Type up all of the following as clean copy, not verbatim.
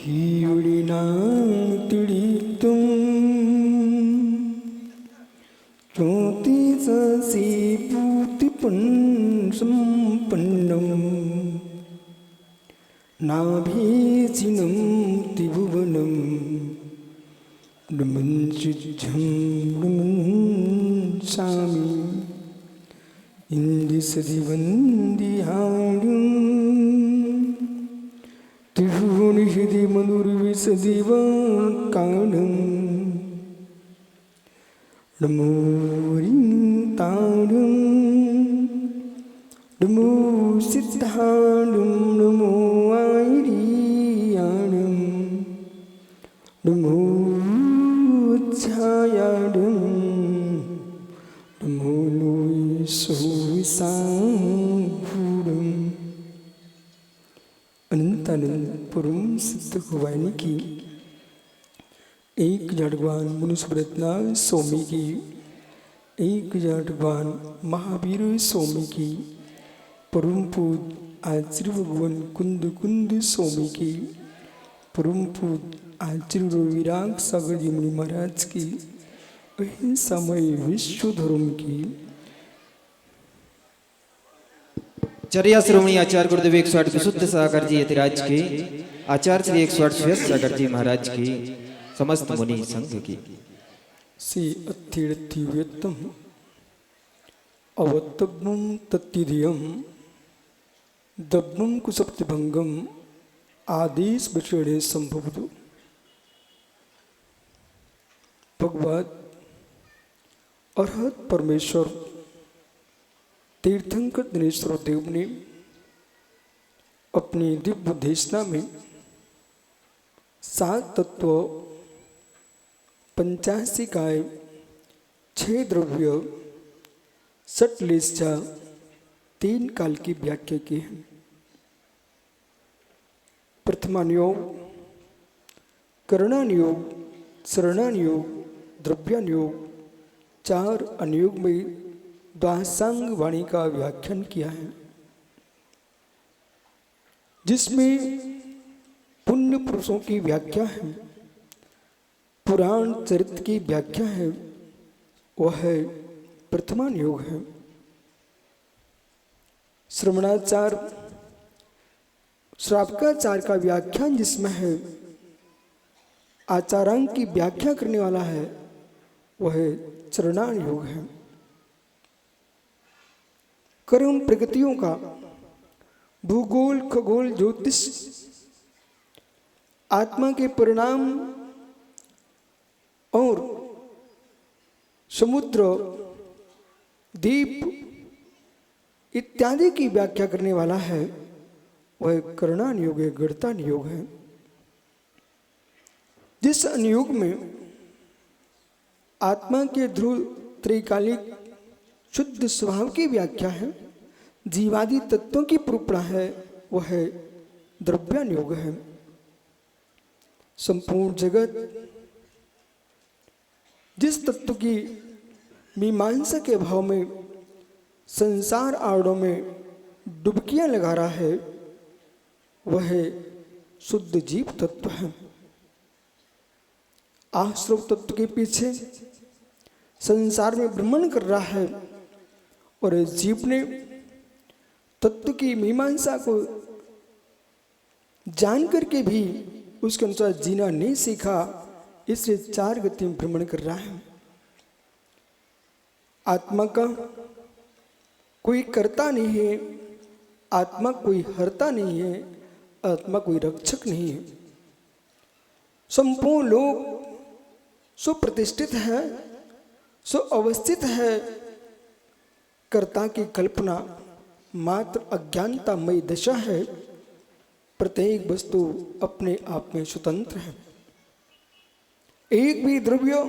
कीड़िना तिड़ितुम चोति ससी पूतिपन संपन्नम नाभीचिनं त्रिभुवनं नमञ्चिज्झं नमञ्चामि इंदिसदिवन्दिहाणुं त्रिभुवनहृदि मधुरविसदिवकाणं नमो रिंताणं नमो सिद्धाणं नमो आयरियाणं नमो छायाणं नमो लोयसोविसांभूरं अनंतानंद परम सिद्ध भवानी की एक जड़वान मनुष्यव्रतना स्वामी की एक जड़वान महावीर स्वामी की परम पूज आचार्य भगवान कुंद कुंद स्वामी की परम पूज आचार्य विराग सागर जी मुनि महाराज की समय विश्व धर्म की चर्या श्रोमणी आचार्य गुरुदेव 108 विशुद्ध सागर जी यतिराज की आचार्य श्री 108 सागर जी महाराज की समस्त मुनि संघ की से अत्थिव्यतम अवतब्बम तत्तिधियम दब्बम कुसप्तिभंगम आदेश विषय संभवतु। भगवत अरहत परमेश्वर तीर्थंकर दिनेश्वर देव ने अपनी दिव्य देशना में 7 तत्व 85 काय 6 द्रव्य 6 लेस्जा 3 काल की व्याख्या की है। प्रथमानुयोग, करणानुयोग, शरणानुयोग, द्रव्यानुयोग 4 अनुयोग में द्वासांग वाणी का व्याख्यान किया है, जिसमें पुण्य पुरुषों की व्याख्या है, पुराण चरित्र की व्याख्या है, वह है प्रथमानुयोग है। श्रवणाचार श्रावकाचार का व्याख्यान जिसमें है, आचारांग की व्याख्या करने वाला है, वह चरणानुयोग है। कर्म प्रगतियों का भूगोल खगोल ज्योतिष आत्मा के परिणाम और समुद्र दीप इत्यादि की व्याख्या करने वाला है, वह करणानुयोग है, गणतानुयोग है। जिस अनुयोग में आत्मा के ध्रुव त्रैकालिक शुद्ध स्वभाव की व्याख्या है, जीवादि तत्वों की निरूपणा है, वह है द्रव्यानुयोग है। संपूर्ण जगत जिस तत्व की मीमांसा के भाव में संसार आड़ों में डुबकियां लगा रहा है, वह है शुद्ध जीव तत्व है। आश्रव तत्व के पीछे संसार में भ्रमण कर रहा है और जीव ने तत्व की मीमांसा को जान करके भी उसके अनुसार जीना नहीं सीखा, इसलिए 4 गति में भ्रमण कर रहा है। आत्मा का कोई कर्ता नहीं है, आत्मा कोई हरता नहीं है, आत्मा कोई रक्षक नहीं है। संपूर्ण लोग सुप्रतिष्ठित है, सुअवस्थित है। कर्ता की कल्पना मात्र अज्ञानतामयी दशा है। प्रत्येक वस्तु अपने आप में स्वतंत्र है, एक भी द्रव्य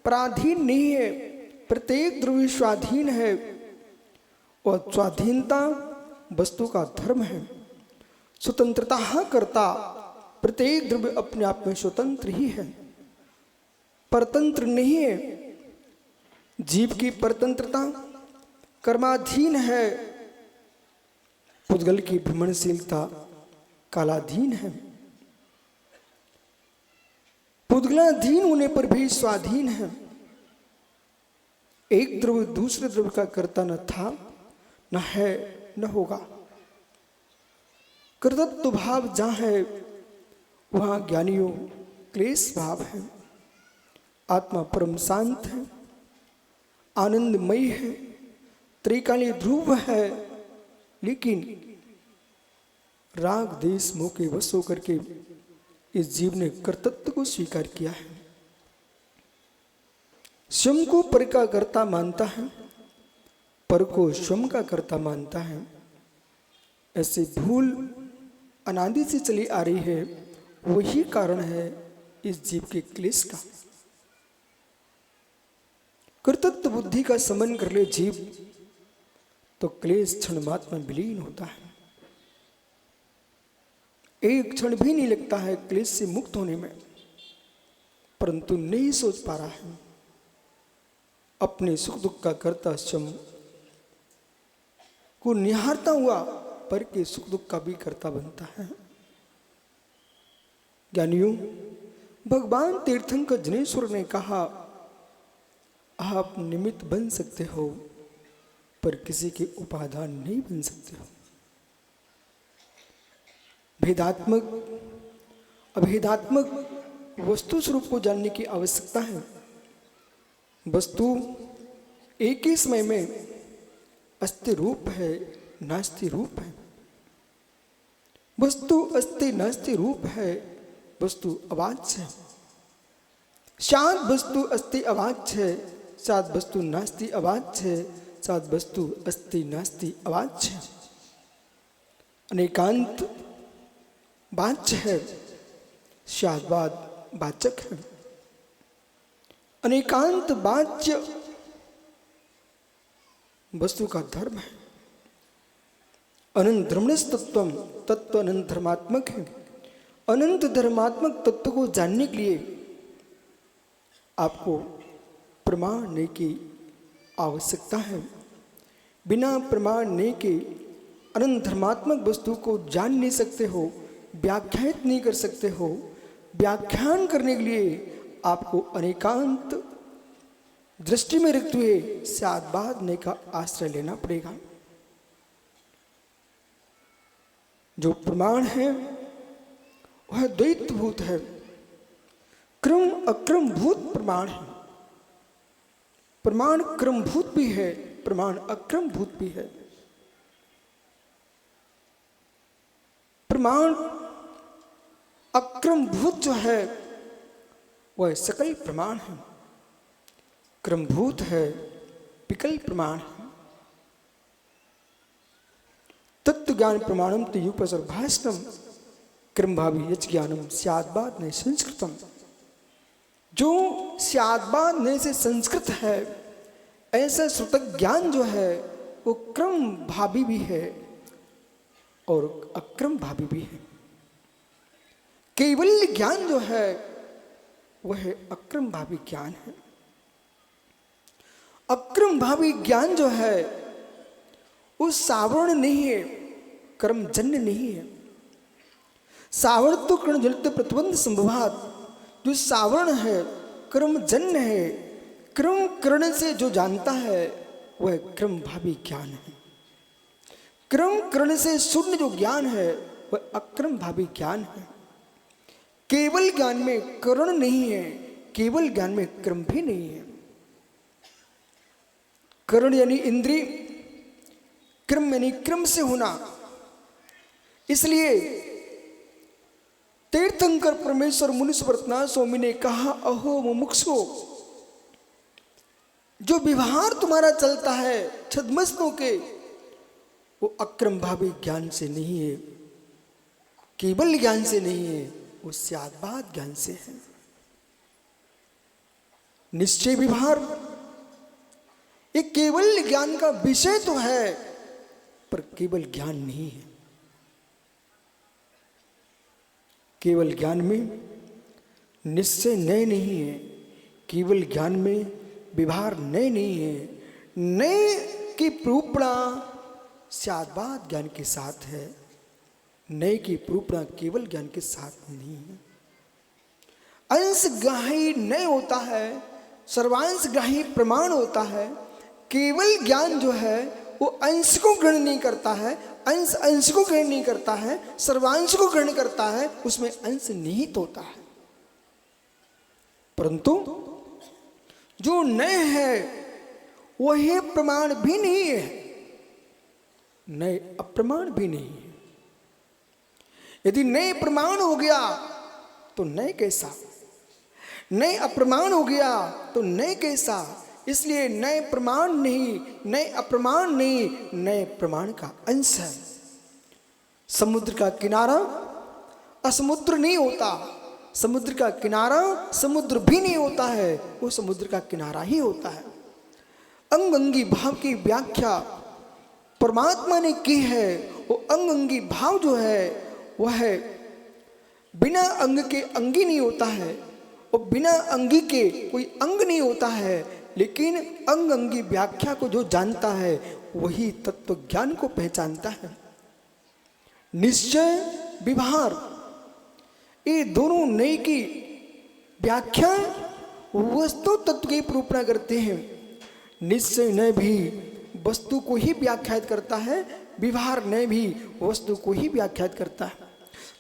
पराधीन नहीं है, प्रत्येक द्रव्य स्वाधीन है और स्वाधीनता वस्तु का धर्म है। स्वतंत्रता करता प्रत्येक द्रव्य अपने आप में स्वतंत्र ही है, परतंत्र नहीं है। जीव की परतंत्रता कर्माधीन है, पुद्गल की भ्रमणशीलता कालाधीन है। उद्गलाधीन होने पर भी स्वाधीन है। एक द्रव्य दूसरे द्रव्य का कर्ता न था, न है, न होगा। कर्तृत्व भाव जहां है वहां ज्ञानियों क्लेश भाव है। आत्मा परम शांत है, आनंदमयी है, त्रिकालीय ध्रुव है, लेकिन राग देश मोह के वश होकर के इस जीव ने कर्तृत्व को स्वीकार किया है। स्वयं को पर का कर्ता मानता है, पर को स्वयं का कर्ता मानता है। ऐसे भूल अनादि से चली आ रही है, वही कारण है इस जीव के क्लेश का। कर्तृत्व बुद्धि का समन कर ले जीव तो क्लेश क्षण मात्र में विलीन होता है। एक क्षण भी नहीं लगता है क्लेश से मुक्त होने में, परंतु नहीं सोच पा रहा है अपने सुख दुख का कर्ता स्वयं को निहारता हुआ पर के सुख दुख का भी कर्ता बनता है। ज्ञानियों, भगवान तीर्थंकर जनेश्वर ने कहा, आप निमित्त बन सकते हो पर किसी के उपादान नहीं बन सकते हो। भेदात्मक अभेदात्मक वस्तु स्वरूप को जानने की आवश्यकता है। वस्तु एक ही समय में अस्ति रूप है, नास्ति रूप है। वस्तु अस्ति नास्ति रूप है, वस्तु अवाच्य है। शाद वस्तु अस्ति अवाच्य है, शाद वस्तु नास्ति अवाच्य है, शाद वस्तु अस्ति नास्ति अवाच्य है। अनेकांत वाच्य है, शादवाद वाचक है। अनेकांत वाच्य वस्तु का धर्म है। अनंत धर्मणस तत्वम, तत्व अनंत धर्मात्मक है। अनंत धर्मात्मक तत्व को जानने के लिए आपको प्रमाण ने की आवश्यकता है। बिना प्रमाण ने के अनंत धर्मात्मक वस्तु को जान नहीं सकते हो, व्याख्यात नहीं कर सकते हो। व्याख्यान करने के लिए आपको अनेकांत दृष्टि में रखते हुए शादवाद ने का आश्रय लेना पड़ेगा। जो प्रमाण है वह द्वैतभूत है, क्रम अक्रमभूत प्रमाण है। प्रमाण क्रमभूत भी है, प्रमाण अक्रमभूत भी है। प्रमाण अक्रमभूत जो है वह सकल प्रमाण है, क्रमभूत है, विकल प्रमाण है। तत्व ज्ञान प्रमाणम तो युपसर भाषणम क्रम भावी यच ज्ञानम स्याद्वाद ने संस्कृतम। जो स्याद्वाद ने से संस्कृत है, ऐसा श्रुतक ज्ञान जो है वो क्रम भावी भी है और अक्रम भावी भी है। केवल ज्ञान जो है वह अक्रम भावी ज्ञान है। अक्रम भावी ज्ञान जो है वो सावरण नहीं है, कर्मजन्य नहीं है। सावरण तो कर्णजनित प्रतिबंध संभवात, जो सावरण है कर्मजन्य है। क्रम करण से जो जानता है वह क्रम भावी ज्ञान है। क्रम करण से शून्य जो ज्ञान है वह अक्रम भावी ज्ञान है। केवल ज्ञान में करण नहीं है, केवल ज्ञान में क्रम भी नहीं है। करण यानी इंद्रिय, क्रम यानी क्रम से होना। इसलिए तीर्थंकर परमेश्वर मुनीश्वरनाथ स्वामी ने कहा, अहो मुमुक्षो, जो व्यवहार तुम्हारा चलता है छद्मस्तों के, वो अक्रम भावी ज्ञान से नहीं है, केवल ज्ञान से नहीं है, वो स्याद्वाद ज्ञान से है। निश्चय व्यवहार ये केवल ज्ञान का विषय तो है, पर केवल ज्ञान नहीं है। केवल ज्ञान में निश्चय नए नहीं है, केवल ज्ञान में व्यवहार नए नहीं है। नए की प्रूपणा स्याद्वाद ज्ञान के साथ है, नए की प्रूपणा केवल ज्ञान के साथ नहीं है। अंशग्राही नहीं होता है, सर्वांशग्राही प्रमाण होता है। केवल ज्ञान जो है वो अंश को ग्रहण नहीं करता है, अंश अंश को ग्रहण नहीं करता है, सर्वांश को ग्रहण करता है, उसमें अंश निहित होता है। परंतु जो नय है वह प्रमाण भी नहीं है, नय अप्रमाण भी नहीं है। यदि नय प्रमाण हो गया तो नय कैसा, नय अप्रमाण हो गया तो नय कैसा। इसलिए नय प्रमाण नहीं, नय अप्रमाण नहीं, नय प्रमाण का अंश है। समुद्र का किनारा असमुद्र नहीं होता, समुद्र का किनारा समुद्र भी नहीं होता है, वो समुद्र का किनारा ही होता है। अंग अंगी भाव की व्याख्या परमात्मा ने की है। वो अंग अंगी भाव जो है वह है बिना अंग के अंगी नहीं होता है, और बिना अंगी के कोई अंग नहीं होता है। लेकिन अंग अंगी व्याख्या को जो जानता है वही तत्व ज्ञान को पहचानता है। निश्चय विभार ये दोनों नई की व्याख्या वस्तु तत्व की निरूपणा करते हैं। निश्चय ने भी वस्तु को ही व्याख्यात करता है, विभार ने भी वस्तु को ही व्याख्यात करता है।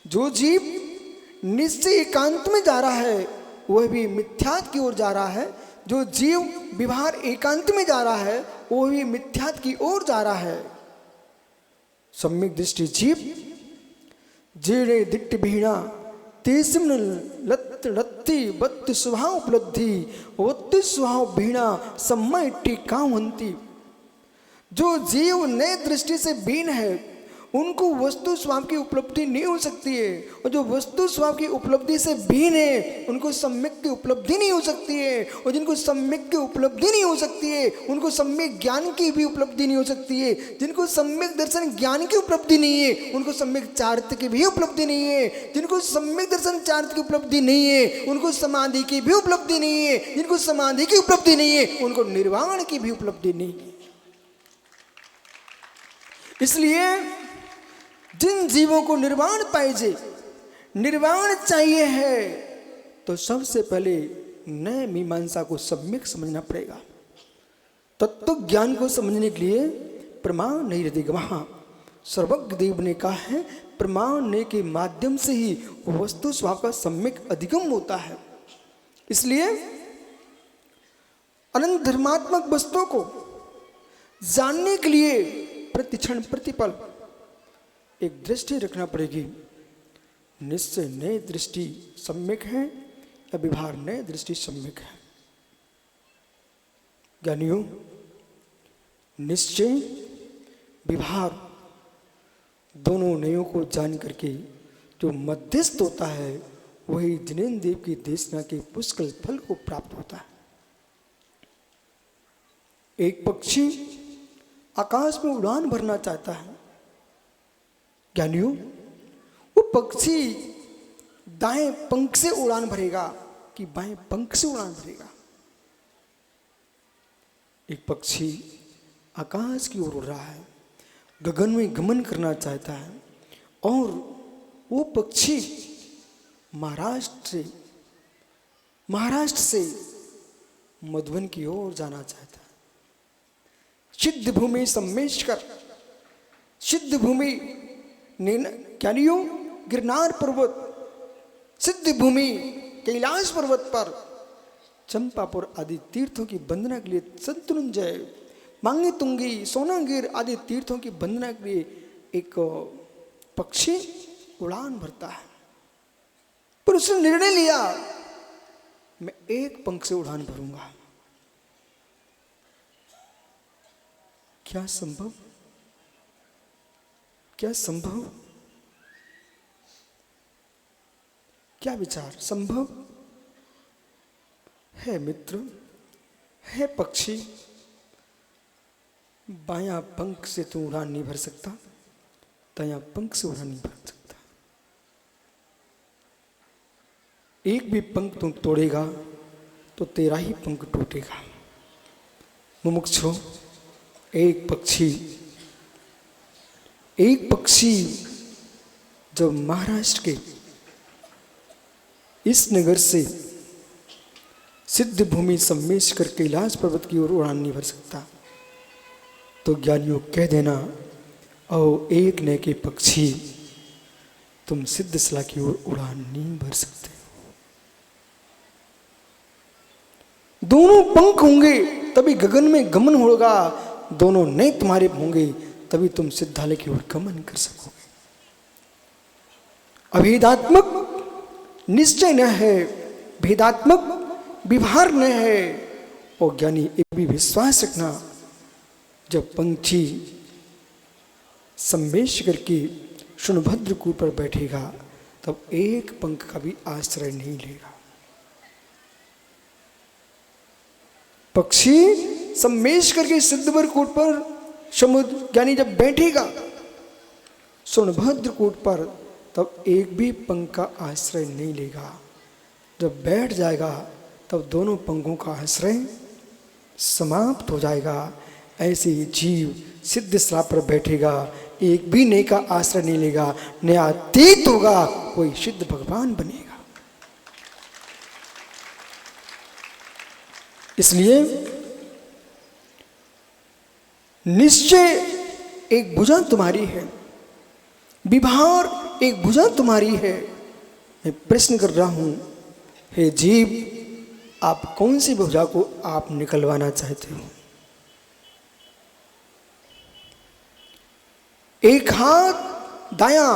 जो जीव निश्चय एकांत में जा रहा है वह भी मिथ्यात की ओर जा रहा है, जो जीव विभार एकांत में जा रहा है वह भी मिथ्यात की ओर जा रहा है। सम्यक दृष्टि जीव जेड़े दिट्ट भीड़ा तेसिम लत लत्ती बत्त स्वभाव उपलब्धि वत्त स्वभाव भीड़ा सम्मय टीकावंती। जो जीव नए दृष्टि से बीन है उनको वस्तु स्वभाव की उपलब्धि नहीं हो सकती है, और जो वस्तु स्वभाव की उपलब्धि से बीन है उनको सम्यक की उपलब्धि नहीं हो सकती है, और जिनको सम्यक की उपलब्धि नहीं हो सकती है उनको सम्यक ज्ञान की भी उपलब्धि नहीं हो सकती है। जिनको सम्यक दर्शन ज्ञान की उपलब्धि नहीं है उनको सम्यक चारित्र की भी उपलब्धि नहीं है। जिनको सम्यक दर्शन चारित्र की उपलब्धि नहीं है उनको समाधि की भी उपलब्धि नहीं है। जिनको समाधि की उपलब्धि नहीं है उनको निर्वाण की भी उपलब्धि नहीं है। इसलिए जिन जीवों को निर्वाण पाइजे, निर्वाण चाहिए है, तो सबसे पहले नए मीमांसा को सम्यक समझना पड़ेगा। तत्व ज्ञान को समझने के लिए प्रमाण नहीं रहेगा। वहां सर्वज्ञ देव ने कहा है प्रमाण के माध्यम से ही वस्तु स्वभाव का सम्यक अधिगम होता है। इसलिए अनंत धर्मात्मक वस्तुओं को जानने के लिए प्रतिक्षण प्रतिपल एक दृष्टि रखना पड़ेगी। निश्चय नए दृष्टि सम्यक है या विभार नए दृष्टि सम्यक है। ज्ञानियों, निश्चय विभार दोनों नयों को जान करके जो मध्यस्थ होता है वही जिनेन्द्र देव की देशना के पुष्कल फल को प्राप्त होता है। एक पक्षी आकाश में उड़ान भरना चाहता है। ज्ञानियों, वो पक्षी दाएं पंख से उड़ान भरेगा कि बाएं पंख से उड़ान भरेगा? एक पक्षी आकाश की ओर उड़ रहा है, गगन में गमन करना चाहता है, और वो पक्षी महाराष्ट्र से मधुबन की ओर जाना चाहता है। सिद्ध भूमि सम्मेशकर, सिद्ध भूमि ज्ञानियों गिरनार पर्वत, सिद्ध भूमि कैलाश पर्वत पर चंपापुर आदि तीर्थों की वंदना के लिए शत्रुंजय, मांगी तुंगी, सोनागिर आदि तीर्थों की वंदना के लिए एक पक्षी उड़ान भरता है। पर उसने निर्णय लिया मैं एक पंख से उड़ान भरूंगा। क्या संभव? क्या संभव? क्या विचार? संभव है मित्र, है पक्षी, बायां पंख से तू उड़ान नहीं भर सकता, दायां पंख से उड़ान नहीं भर सकता। एक भी पंख तू तोड़ेगा तो तेरा ही पंख टूटेगा। मुमुक्षु, एक पक्षी जब महाराष्ट्र के इस नगर से सिद्ध भूमि सम्मेश कर कैलाश पर्वत की ओर उड़ान नहीं भर सकता। तो ज्ञानियों कह देना, ओ एक नए के पक्षी, तुम सिद्ध शिला की ओर उड़ान नहीं भर सकते। दोनों पंख होंगे तभी गगन में गमन होगा, दोनों नए तुम्हारे होंगे तभी तुम सिद्धालय की ओर गमन कर सकोगे। अभेदात्मक निश्चय न है, भेदात्मक विभार न है। और ज्ञानी ये भी विश्वास रखना, जब पंछी सम्मेश करके शुणभद्र कूप पर बैठेगा तब एक पंख का भी आश्रय नहीं लेगा। पक्षी सम्मेश करके सिद्धवर कूट पर समुद्र ज्ञानी जब बैठेगा सोनभद्र कूट पर, तब एक भी पंख का आश्रय नहीं लेगा। जब बैठ जाएगा तब दोनों पंखों का आश्रय समाप्त हो जाएगा। ऐसे ही जीव सिद्ध शिला पर बैठेगा, एक भी नए का आश्रय नहीं लेगा, न्यायातीत होगा, कोई सिद्ध भगवान बनेगा। इसलिए निश्चय एक भुजा तुम्हारी है, विभार एक भुजा तुम्हारी है। मैं प्रश्न कर रहा हूं, हे जीव, आप कौन सी भुजा को आप निकलवाना चाहते हो? एक हाथ दायां,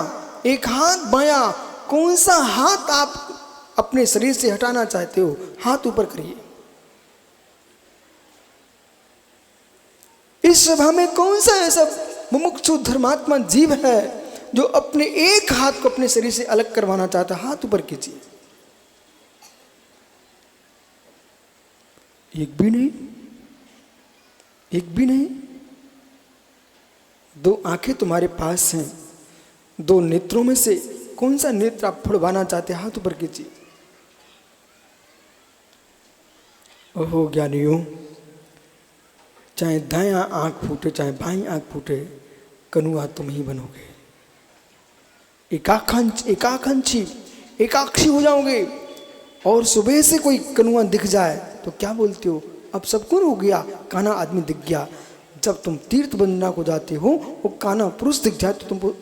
एक हाथ बायां, कौन सा हाथ आप अपने शरीर से हटाना चाहते हो? हाथ ऊपर करिए। इस सभा में कौन सा ऐसा मुमुक्षु धर्मात्मा जीव है जो अपने एक हाथ को अपने शरीर से अलग करवाना चाहता? हाथ ऊपर कीजिए। एक भी नहीं, एक भी नहीं। दो आंखें तुम्हारे पास हैं, दो नेत्रों में से कौन सा नेत्र आप फुड़वाना चाहते? हाथ ऊपर कीजिए। ओहो ज्ञानियों, चाहे दायां आंख फूटे चाहे बाईं आंख फूटे, कनुआ तुम ही बनोगे। एकाकांक्षी एकाक्षी हो जाओगे। और सुबह से कोई कनुआ दिख जाए तो क्या बोलते हो? अब सब कुछ हो गया, काना आदमी दिख गया। जब तुम तीर्थ बंदना को जाते हो, वो काना पुरुष दिख जाए तो तुमको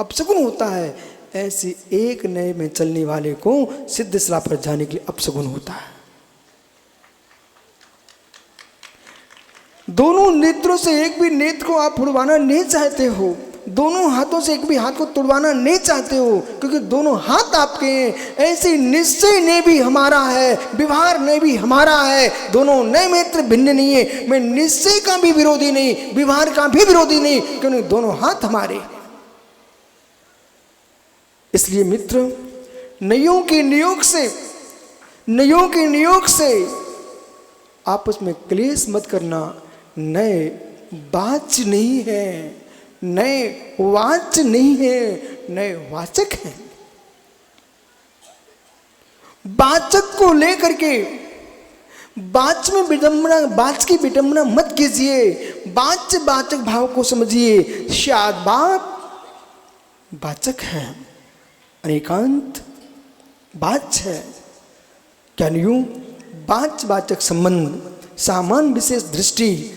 अपशगुन होता है। ऐसे एक नए में चलने वाले को सिद्ध शिला पर जाने के लिए अपशगुन होता है। दोनों नेत्रों से एक भी नेत्र को आप फुड़वाना नहीं चाहते हो, दोनों हाथों से एक भी हाथ को तोड़वाना नहीं चाहते हो, क्योंकि दोनों हाथ आपके हैं। ऐसे निश्चय ने भी हमारा है, व्यवहार ने भी हमारा है। दोनों नए मित्र भिन्न नहीं है। मैं निश्चय का भी विरोधी नहीं, व्यवहार का भी विरोधी नहीं, क्योंकि दोनों हाथ हमारे। इसलिए मित्र, नयों के नियोग से आपस में क्लेश मत करना। नए वाच्य नहीं है, नए वाच्य नहीं है, नए वाचक हैं। वाचक को लेकर के वाच में विडंबना, वाच की विडंबना मत कीजिए। वाचक भाव को समझिए। शायद बाप वाचक है, अनेकांत वाच्य है। ज्ञानियों, वाचक संबंध, सामान्य विशेष दृष्टि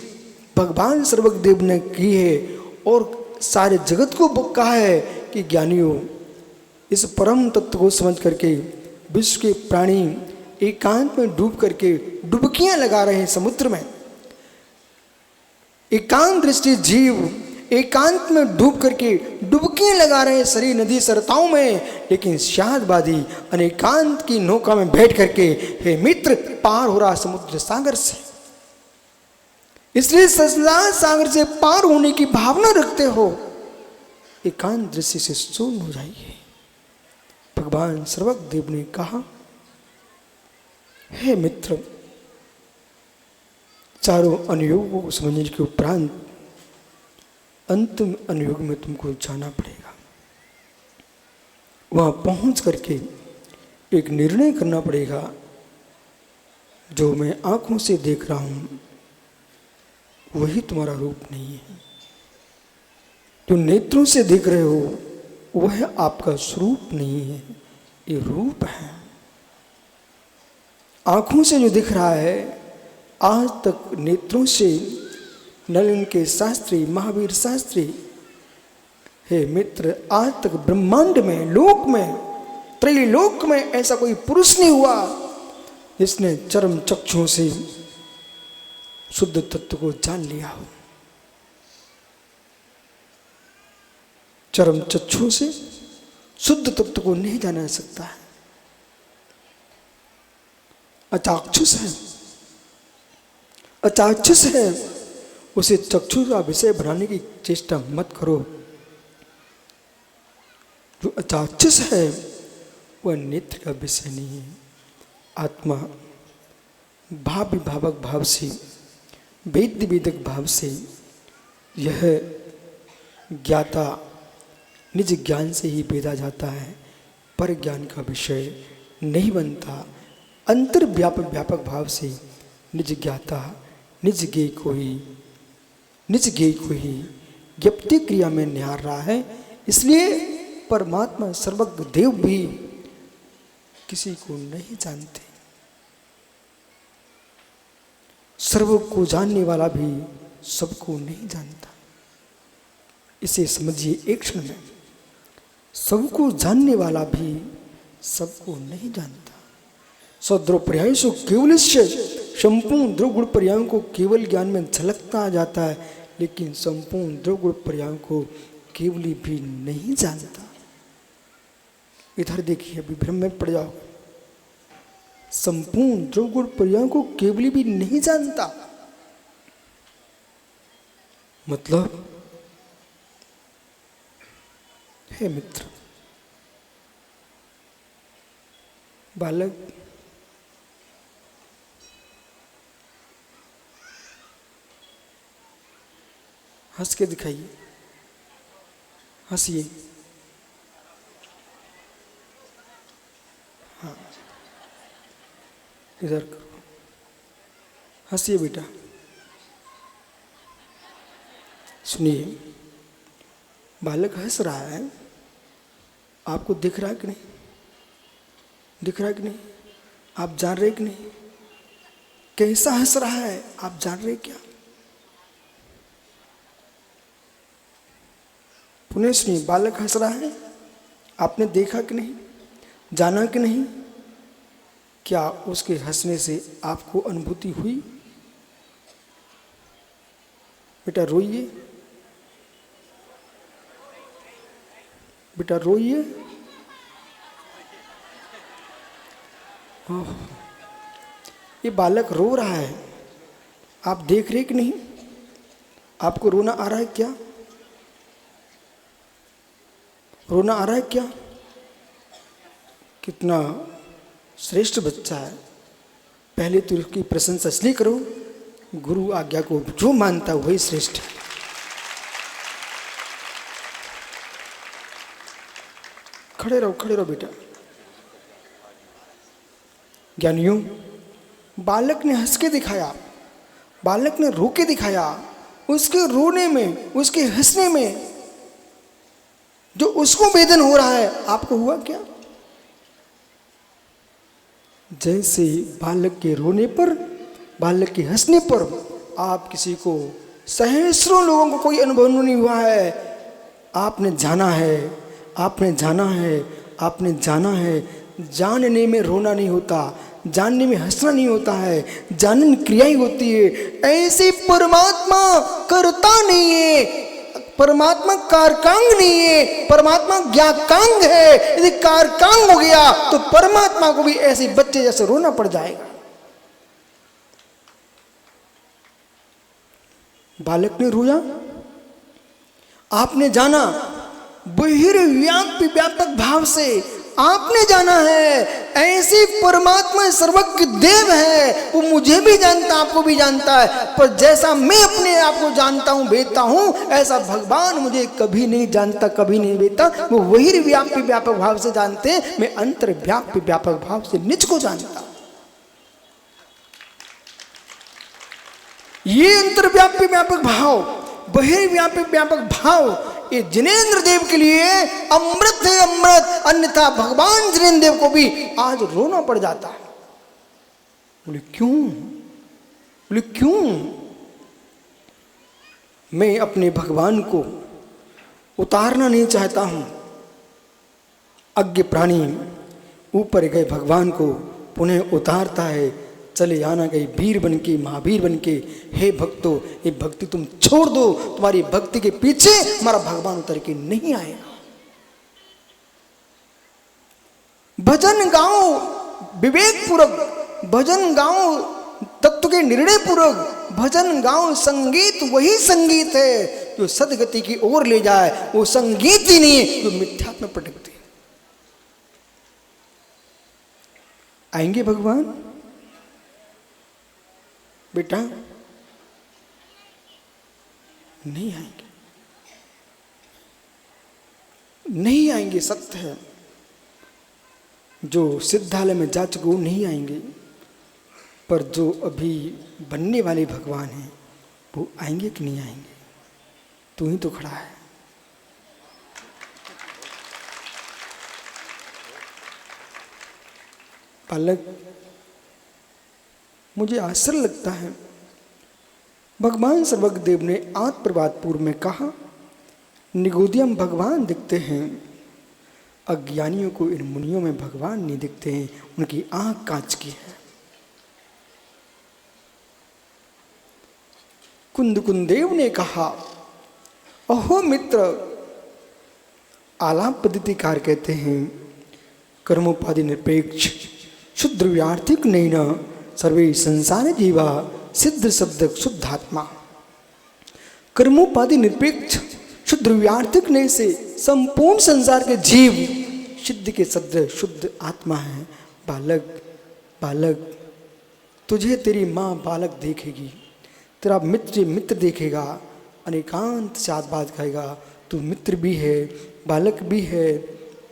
भगवान सर्वज्ञदेव ने की है और सारे जगत को कहा है कि ज्ञानियों, इस परम तत्व को समझ करके विश्व के प्राणी एकांत में डूब करके डुबकियां लगा रहे हैं समुद्र में। एकांत दृष्टि जीव एकांत में डूब करके डुबकियां लगा रहे हैं सरी नदी सरताओं में, लेकिन शाहदवादी अनेकांत की नौका में बैठ करके हे मित्र पार हो रहा समुद्र सागर से। इसलिए संसार सागर से पार होने की भावना रखते हो, एकांत दृष्टि से शून्य हो जाइए। भगवान सर्वज्ञदेव ने कहा, हे मित्र, चारों अनुयोगों को समझने के उपरांत अंतिम अनुयोग में तुमको जाना पड़ेगा। वहां पहुंच करके एक निर्णय करना पड़ेगा। जो मैं आंखों से देख रहा हूं वही तुम्हारा रूप नहीं है, जो नेत्रों से देख रहे हो वह आपका स्वरूप नहीं है, ये रूप है। आँखों से जो दिख रहा है, आज तक नेत्रों से नलिन के शास्त्री, महावीर शास्त्री, हे मित्र, आज तक ब्रह्मांड में, लोक में, त्रैलोक में ऐसा कोई पुरुष नहीं हुआ जिसने चरम चक्षुओं से शुद्ध तत्व को जान लिया हो। चरम चक्षु से शुद्ध तत्व को नहीं जाना जा सकता है। अचाक्षुष है, अचाक्षुष है, उसे चक्षु का विषय बनाने की चेष्टा मत करो। जो अचाक्षुष है वह नेत्र का विषय नहीं है। आत्मा भाव विभावक भाव से, वेद वेदक भाव से यह ज्ञाता निज ज्ञान से ही भेदा जाता है, पर ज्ञान का विषय नहीं बनता। अंतर व्यापक व्यापक भाव से निज ज्ञाता निज ज्ञेय को ही ज्ञप्ति क्रिया में निहार रहा है। इसलिए परमात्मा सर्वज्ञ देव भी किसी को नहीं जानते, सर्व को जानने वाला भी सबको नहीं जानता। इसे समझिए एक क्षण में, सबको जानने वाला भी सबको नहीं जानता। सद्रव पर्याय से केवल संपूर्ण द्रव गुण पर्यायों को केवल ज्ञान में झलकता जाता है, लेकिन संपूर्ण द्रव गुण पर्यायों को केवली भी नहीं जानता। इधर देखिए, अभी भ्रम में पड़ जाओगे। संपूर्ण द्रव गुण पर्यायों को केवली भी नहीं जानता, मतलब हे मित्र, बालक हंस के दिखाइए, हंसिए। हाँ, इधर करो, हंसिए बेटा। सुनिए, बालक हंस रहा है, आपको दिख रहा है कि नहीं? दिख रहा है कि नहीं? आप जान रहे कि नहीं कैसा हंस रहा है? आप जान रहे क्या? पुनः सुनिए, बालक हंस रहा है, आपने देखा कि नहीं, जाना कि नहीं? क्या उसके हंसने से आपको अनुभूति हुई? बेटा रोइए, बेटा रोइए। ये बालक रो रहा है, आप देख रहे कि नहीं? आपको रोना आ रहा है क्या? रोना आ रहा है क्या? कितना श्रेष्ठ बच्चा है। पहले तो उसकी प्रशंसा इसलिए करो, गुरु आज्ञा को जो मानता वही श्रेष्ठ है। खड़े रहो बेटा। ज्ञानियों, बालक ने हंस के दिखाया, बालक ने रो के दिखाया। उसके रोने में, उसके हंसने में जो उसको वेदन हो रहा है, आपको हुआ क्या? जैसे बालक के रोने पर, बालक के हंसने पर आप किसी को, सहस्रों लोगों को कोई अनुभव नहीं हुआ है, आपने जाना है, आपने जाना है, आपने जाना है। जानने में रोना नहीं होता, जानने में हंसना नहीं होता है, जानन क्रियाएं होती है। ऐसे परमात्मा करता नहीं है, परमात्मा कारकांग नहीं है, परमात्मा ज्ञाकांग है। यदि कारकांग हो गया तो परमात्मा को भी ऐसे बच्चे जैसे रोना पड़ जाएगा। बालक ने रोया, आपने जाना, बहिर्व्यापी व्यापक भाव से आपने जाना है। ऐसे परमात्मा सर्वज्ञ देव है, वो मुझे भी जानता, आपको भी जानता है। पर जैसा मैं अपने आप को जानता हूं, भेदता हूं, ऐसा भगवान मुझे कभी नहीं जानता, कभी नहीं भेदता। वो बहिर्व्यापी व्यापक भाव से जानते हैं, मैं अंतर्व्यापी व्यापक भाव से निज को जानता। ये अंतर्व्यापी व्यापक भाव, बहिर्व्यापी व्यापक भाव, ये जिनेंद्र देव के लिए अमृत है, अमृत। अन्यथा भगवान जिनेंद्र देव को भी आज रोना पड़ जाता है। बोले क्यों? बोले क्यों? मैं अपने भगवान को उतारना नहीं चाहता हूं। अज्ञ प्राणी ऊपर गए भगवान को पुनः उतारता है। चले आना गई वीर बन के, महावीर बन के। हे भक्तों, ये भक्ति तुम छोड़ दो। तुम्हारी भक्ति के पीछे हमारा भगवान उतर के नहीं आएगा। भजन गाओ विवेक पूर्वक, भजन गाओ तत्व के निर्णय पूर्वक, भजन गाओ। संगीत वही संगीत है जो सदगति की ओर ले जाए। वो संगीत ही नहीं है जो मिथ्यात्व में पटकते। आएंगे भगवान बेटा? नहीं आएंगे, नहीं आएंगे, सत्य है। जो सिद्धालय में जा चुके वो नहीं आएंगे, पर जो अभी बनने वाले भगवान हैं वो आएंगे कि नहीं आएंगे? तू ही तो खड़ा है। बालक, मुझे आश्चर्य लगता है, भगवान सर्वज्ञदेव ने आत्म प्रभात पूर्व में कहा, निगोदियम भगवान दिखते हैं। अज्ञानियों को इन मुनियों में भगवान नहीं दिखते हैं, उनकी आंख कांच की है। कुंदकुंदेव ने कहा, अहो मित्र, आलाप पद्धतिकार कहते हैं, कर्मोपाधि निरपेक्ष शुद्ध व्यार्थिक नहीं न सर्वे संसार जीवा सिद्ध शब्द शुद्धात्मा। कर्मोपाधि निरपेक्ष शुद्ध व्यार्थिक नहीं से संपूर्ण संसार के जीव सिद्ध के सद्ध शुद्ध आत्मा है। बालक, बालक, तुझे तेरी माँ बालक देखेगी, तेरा मित्र मित्र देखेगा, अनेकांत साथ बात कहेगा। तू मित्र भी है, बालक भी है,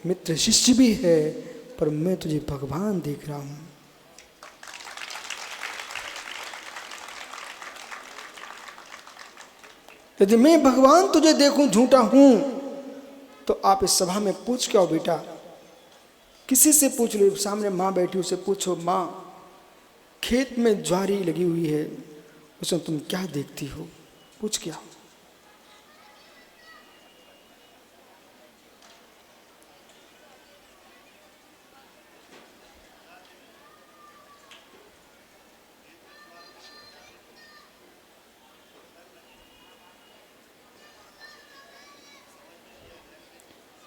मित्र शिष्य भी है, पर मैं तुझे भगवान देख रहा हूं। यदि मैं भगवान तुझे देखूं झूठा हूं तो आप इस सभा में पूछ के आओ बेटा। किसी से पूछ लो, सामने माँ बैठी उसे पूछो, माँ खेत में ज्वारी लगी हुई है, उसमें तुम क्या देखती हो? पूछ के आओ।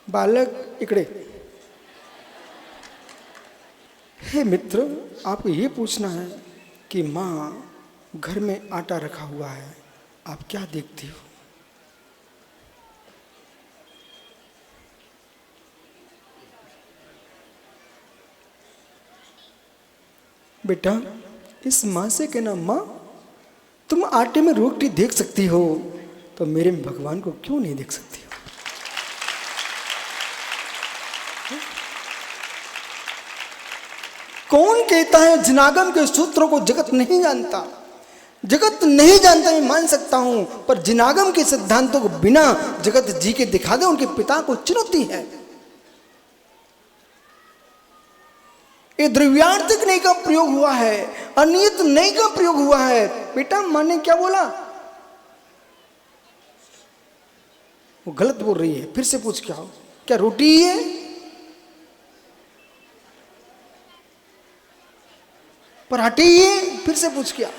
बालक इकड़े, हे मित्र, आपको ये पूछना है कि माँ घर में आटा रखा हुआ है, आप क्या देखती हो? बेटा, इस माँ से कहना, माँ तुम आटे में रोटी देख सकती हो तो मेरे में भगवान को क्यों नहीं देख सकती हो? कौन कहता है जिनागम के सूत्रों को जगत नहीं जानता? जगत नहीं जानता मैं मान सकता हूं, पर जिनागम के सिद्धांतों को बिना जगत जी के दिखा दे, उनके पिता को चुनौती है। ये द्रव्यार्थिक नहीं का प्रयोग हुआ है, अनियत नहीं का प्रयोग हुआ है। बेटा माँ ने क्या बोला? वो गलत बोल रही है, फिर से पूछ क्या हो, क्या रोटी है? पराठे ये? फिर से पूछ क्या?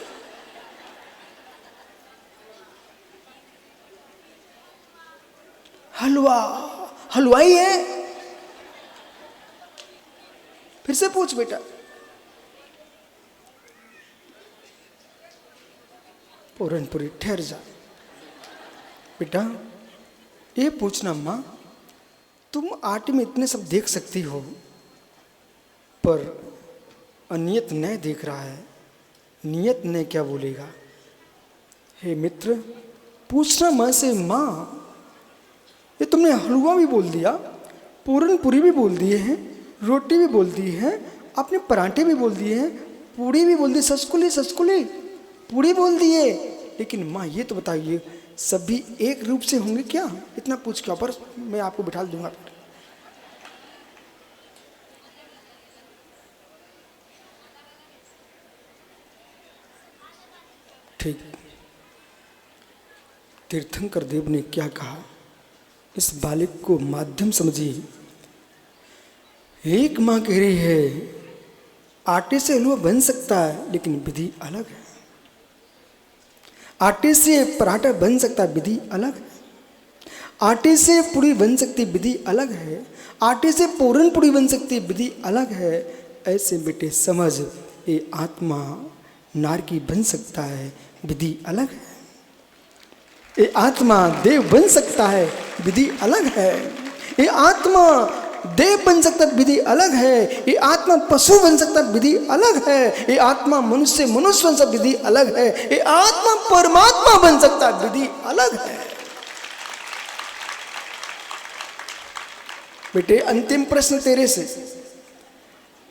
हलवा, हलवाई है? फिर से पूछ बेटा। पूरनपुरी ठहर जा बेटा, ये पूछना माँ, तुम आटे में इतने सब देख सकती हो पर अनियत न देख रहा है, नियत ने क्या बोलेगा? हे मित्र, पूछना माँ से, माँ ये तुमने हलवा भी बोल दिया, पूरनपुरी भी बोल दिए हैं, रोटी भी बोल दी है, आपने पराठे भी बोल दिए हैं, पूड़ी भी बोल दी, सचकुली सचकुली पूड़ी बोल दिए, लेकिन माँ ये तो बताइए सभी एक रूप से होंगे क्या? इतना पूछ क्या, पर मैं आपको बिठा दूंगा। ठीक तीर्थंकर देव ने क्या कहा, इस बालक को माध्यम समझिए। एक माँ कह रही है आटे से हलवा बन सकता है लेकिन विधि अलग है, आटे से पराठा बन सकता है विधि अलग है, आटे से पूड़ी बन सकती विधि अलग है, आटे से पूरन पूड़ी बन सकती विधि अलग है। ऐसे बेटे समझ, ये आत्मा नार की बन सकता है विधि अलग है, ये आत्मा देव बन सकता है विधि अलग है, ये आत्मा देव बन सकता विधि अलग है, ये आत्मा पशु बन सकता विधि अलग है, ये आत्मा मनुष्य बन सकता विधि अलग है, ये आत्मा परमात्मा बन सकता विधि अलग है। बेटे अंतिम प्रश्न तेरे से,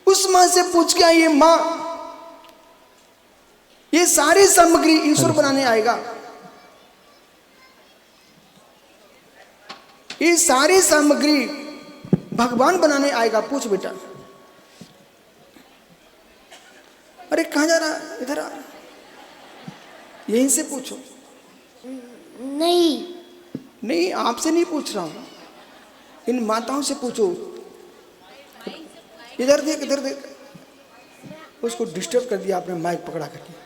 उस मां से पूछ के ये मां ये सारी सामग्री ईश्वर बनाने आएगा, ये सारी सामग्री भगवान बनाने आएगा, पूछ बेटा। अरे कहां जा रहा है, इधर आ, यहीं से पूछो। नहीं आपसे नहीं पूछ रहा हूं, इन माताओं से पूछो। इधर देख, इधर देख, उसको डिस्टर्ब कर दिया आपने माइक पकड़ा करके।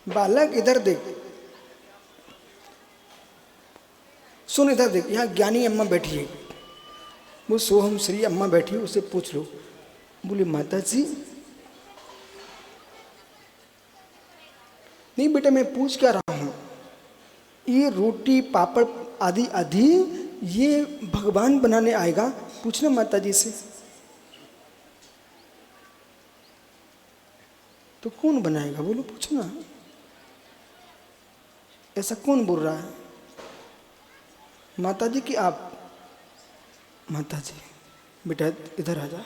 बालक इधर देख, सुन, इधर देख, यहाँ ज्ञानी अम्मा बैठी है, वो सोहम श्री अम्मा बैठी है, उससे पूछ लो। बोले माता जी, नहीं बेटा मैं पूछ क्या रहा हूं, ये रोटी पापड़ आदि आदि ये भगवान बनाने आएगा, पूछना माता जी से। तो कौन बनाएगा बोलो, पूछना, ऐसा कौन बोल रहा है? माता जी की आप? माता जी बेटा इधर आ जा।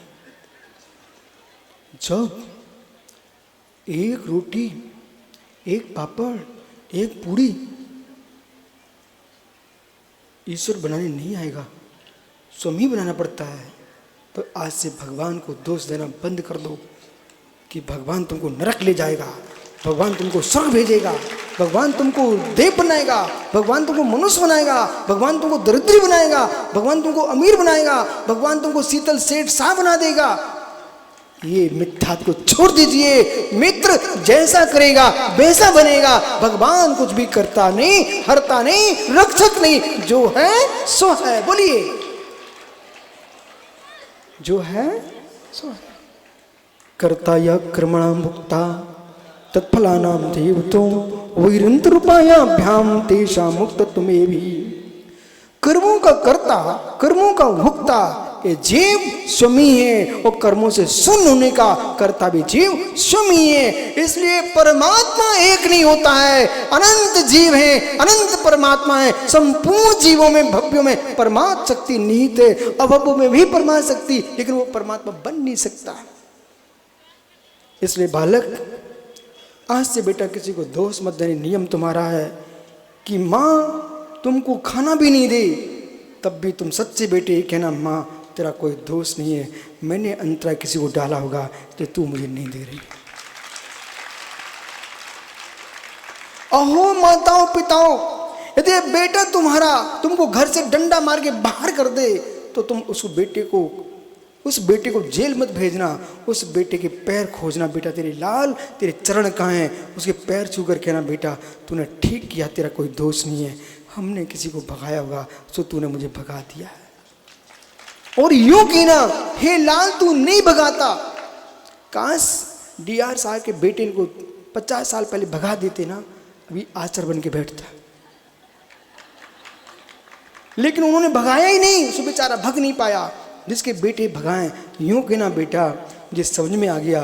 जब एक रोटी, एक पापड़, एक पूड़ी ईश्वर बनाने नहीं आएगा, स्वयं बनाना पड़ता है, तो आज से भगवान को दोष देना बंद कर दो कि भगवान तुमको नरक ले जाएगा, भगवान तुमको स्वर्ग भेजेगा, भगवान तुमको देव बनाएगा, भगवान तुमको मनुष्य बनाएगा, भगवान तुमको दरिद्री बनाएगा, भगवान तुमको अमीर बनाएगा, भगवान तुमको शीतल सेठ शाह बना देगा। ये मिथ्यात को छोड़ दीजिए, मित्र जैसा करेगा वैसा बनेगा। भगवान कुछ भी करता नहीं, हरता नहीं, रक्षक नहीं, जो है सो है। बोलिए, जो है सो है। कर्ता या कर्मणा मुक्ता तत्फलानाम देवतो वैरंतरूपायाभ्याम तेषा मुक्त तुम्हें भी। कर्मों का कर्ता, कर्मों का भुक्ता ये जीव स्वमी है, और कर्मों से शून्य होने का कर्ता भी जीव स्वमी है। इसलिए परमात्मा एक नहीं होता है, अनंत जीव है, अनंत परमात्मा है। संपूर्ण जीवों में, भव्यों में परमात्मा शक्ति निहित है, अभव्यों में भी परमात्मा शक्ति, लेकिन वो परमात्मा बन नहीं सकता। इसलिए बालक आज से बेटा किसी को दोष मत देने। नियम तुम्हारा है कि माँ तुमको खाना भी नहीं दे, तब भी तुम सच्चे बेटे कहना माँ तेरा कोई दोष नहीं है, मैंने अंतराय किसी को डाला होगा तो तू मुझे नहीं दे रही। अहो माताओं पिताओं, यदि बेटा तुम्हारा तुमको घर से डंडा मार के बाहर कर दे तो तुम उस बेटे को जेल मत भेजना, उस बेटे के पैर खोजना। बेटा तेरे लाल, तेरे चरण कहाँ हैं, उसके पैर छू कर कहना बेटा तूने ठीक किया, तेरा कोई दोष नहीं है, हमने किसी को भगाया होगा सो तूने मुझे भगा दिया है। और यूं कहना हे लाल तू नहीं भगाता, काश डीआर साहब के बेटे को 50 साल पहले भगा देते ना, अभी आचर बन के बैठता। लेकिन उन्होंने भगाया ही नहीं, सो बेचारा भग नहीं पाया। जिसके बेटे भगाएं, यूं कहना बेटा मुझे समझ में आ गया,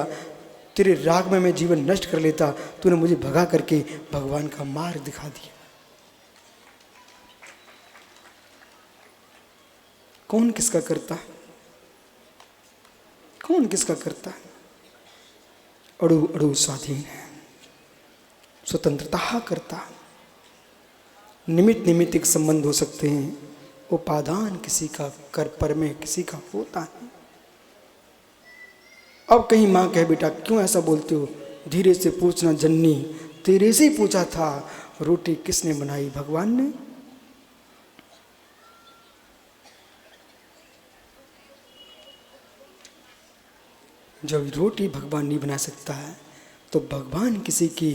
तेरे राग में मैं जीवन नष्ट कर लेता, तूने मुझे भगा करके भगवान का मार्ग दिखा दिया। कौन किसका करता है, कौन किसका करता है? अड़ू अड़ू स्वाधीन है, स्वतंत्रता करता। निमित्त निमित्तिक संबंध हो सकते हैं, उपादान किसी का कर पर में किसी का होता है। अब कहीं माँ कहे बेटा क्यों ऐसा बोलते हो, धीरे से पूछना जननी, तेरे से ही पूछा था, रोटी किसने बनाई, भगवान ने। जब रोटी भगवान नहीं बना सकता है तो भगवान किसी की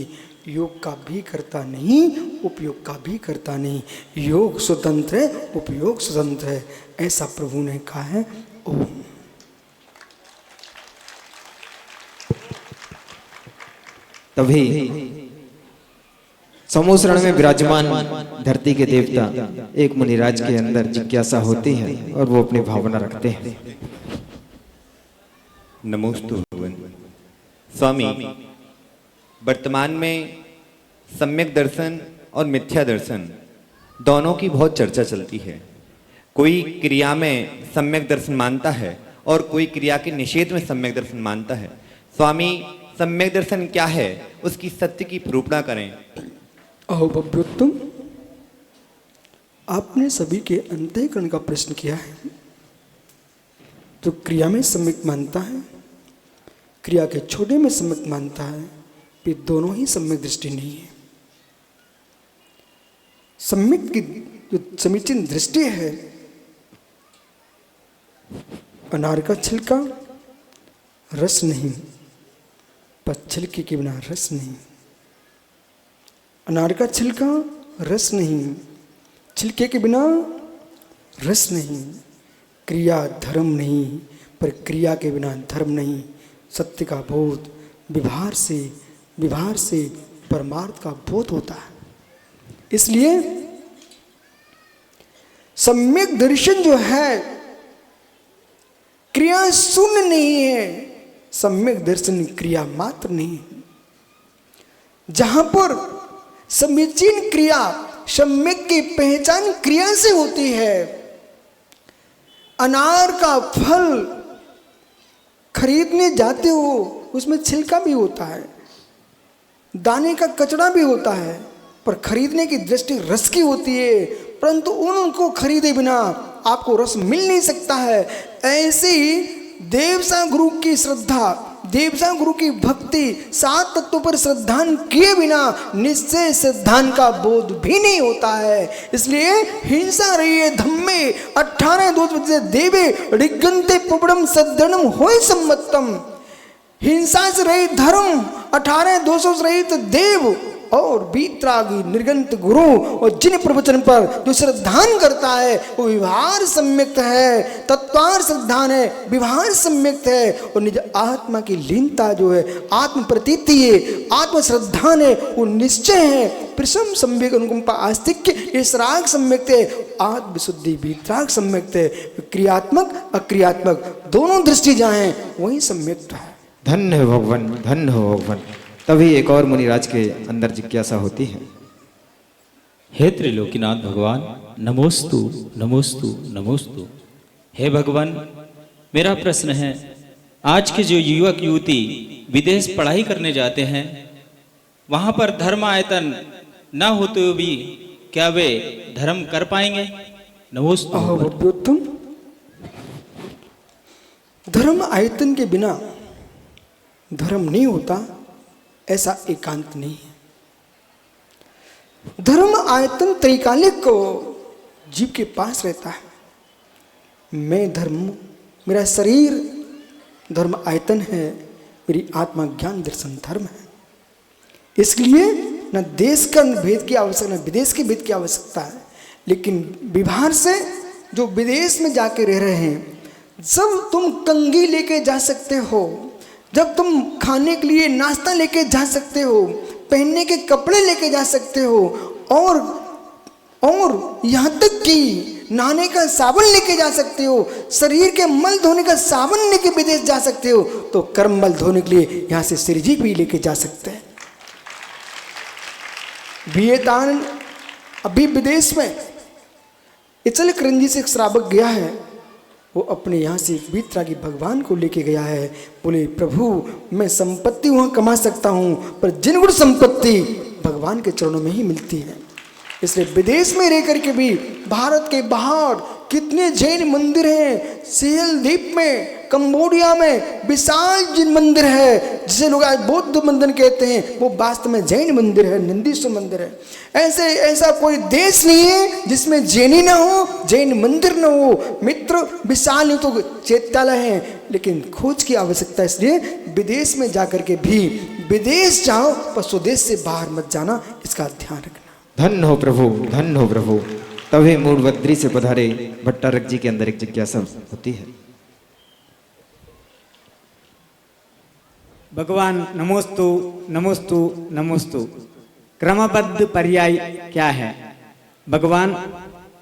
योग का भी करता नहीं, उपयोग का भी करता नहीं। योग स्वतंत्र है, उपयोग स्वतंत्र है, ऐसा प्रभु ने कहा है। ओम। तभी समोसरण में विराजमान धरती के देवता एक मुनिराज के अंदर जिज्ञासा होती है और वो अपनी भावना रखते हैं। नमोस्तु भगवान। स्वामी, वर्तमान में सम्यक दर्शन और मिथ्या दर्शन दोनों की बहुत चर्चा चलती है। कोई क्रिया में सम्यक दर्शन मानता है और कोई क्रिया के निषेध में सम्यक दर्शन मानता है। स्वामी, सम्यक दर्शन क्या है, उसकी सत्य की निरूपणा करें। अहो भव्योत्तम, आपने सभी के अंतःकरण का प्रश्न किया है। तो क्रिया में सम्यक मानता है, क्रिया के छोटे में सम्यक मानता है, वे दोनों ही सम्यक दृष्टि नहीं है। सम्यक की जो समीचीन दृष्टि है, अनार का छिलका रस नहीं, पर छिलके के बिना रस नहीं। अनार का छिलका रस नहीं, छिलके के बिना रस नहीं। क्रिया धर्म नहीं, पर क्रिया के बिना धर्म नहीं। सत्य का बोध व्यवहार से परमार्थ का बोध होता है। इसलिए सम्यक दर्शन जो है क्रिया शून्य नहीं है, सम्यक दर्शन क्रिया मात्र नहीं है। जहां पर समीचीन क्रिया, सम्यक की पहचान क्रिया से होती है। अनार का फल खरीदने जाते हो, उसमें छिलका भी होता है, दाने का कचरा भी होता है, पर खरीदने की दृष्टि रस की होती है। परंतु उनको खरीदे बिना आपको रस मिल नहीं सकता है। ऐसे ही देवसा गुरु की श्रद्धा, देवसा गुरु की भक्ति, सात तत्वों पर श्रद्धान किए बिना निश्चय श्रद्धान का बोध भी नहीं होता है। इसलिए हिंसा रही है धम्मे 18 दोष देवे ऋगंते पुबड़म सद्धर्म होय सम्मतम। हिंसा से रहित धर्म, 18 दोषों से रहित देव और बीतरागी निर्गंत गुरु, और जिन प्रवचन पर जो श्रद्धान करता है वो व्यवहार सम्यक्त है, तत्वार श्रद्धान है, व्यवहार सम्यक्त है। और निज आत्मा की लीनता जो है, आत्म प्रतीति है, आत्म श्रद्धान है, वो निश्चय है। प्रसम सम्यक अनुकंपा आस्तिक्य, ये श्राग सम्यक्त है, आत्म विशुद्धि बीतराग सम्यक्त है। क्रियात्मक अक्रियात्मक दोनों दृष्टि जहाँ है वही सम्यक्त है। धन्य हो भगवान, धन्य हो भगवान। तभी एक और मुनिराज के अंदर जिज्ञासा होती है। हे त्रिलोकीनाथ भगवान, नमोस्तु नमोस्तु नमोस्तु। हे भगवान, मेरा प्रश्न है, आज के जो युवक युवती विदेश पढ़ाई करने जाते हैं, वहां पर धर्म आयतन न होते हुए भी क्या वे धर्म कर पाएंगे? नमोस्तु। भव्योत्तम, धर्म आयतन के बिना धर्म नहीं होता, ऐसा एकांत नहीं है। धर्म आयतन त्रैकालिक को जीव के पास रहता है। मैं धर्म, मेरा शरीर धर्म आयतन है, मेरी आत्मा ज्ञान दर्शन धर्म है। इसलिए न देश का भेद की आवश्यकता, न विदेश के भेद की आवश्यकता है। लेकिन व्यवहार से जो विदेश में जाके रह रहे हैं, जब तुम कंघी लेके जा सकते हो, जब तुम खाने के लिए नाश्ता लेके जा सकते हो, पहनने के कपड़े लेके जा सकते हो, और यहाँ तक कि नहाने का साबुन लेके जा सकते हो, शरीर के मल धोने का साबुन लेके विदेश जा सकते हो, तो कर्म मल धोने के लिए यहाँ से श्रीजी भी लेके जा सकते हैं। वियतान अभी विदेश में इचल करंजी से एक श्रावक गया है, वो अपने यहाँ से वीतरागी भगवान को लेके गया है। बोले प्रभु, मैं संपत्ति वहाँ कमा सकता हूँ, पर जिनगुण संपत्ति भगवान के चरणों में ही मिलती है। इसलिए विदेश में रह करके भी भारत के बाहर कितने जैन मंदिर हैं, सेल द्वीप में कंबोडिया में विशाल जिन मंदिर है, जिसे लोग आज बौद्ध मंदिर कहते हैं, वो वास्तव में जैन मंदिर है, नंदीश्वर मंदिर है। ऐसा कोई देश नहीं है जिसमें जैनी ना हो, जैन मंदिर ना हो। मित्र, विशाल नहीं तो चैत्यालय है, लेकिन खोज की आवश्यकता, इसलिए विदेश में जाकर के भी, विदेश जाओ पर स्वदेश से बाहर मत जाना, इसका ध्यान रखना। धन्य हो प्रभु, धन्य हो प्रभु। तभी मूढ़बद्री से पधारे भट्टारक जी के अंदर एक जिज्ञासा होती है। भगवान नमोस्तु नमोस्तु नमोस्तु। क्रमबद्ध पर्याय क्या है भगवान?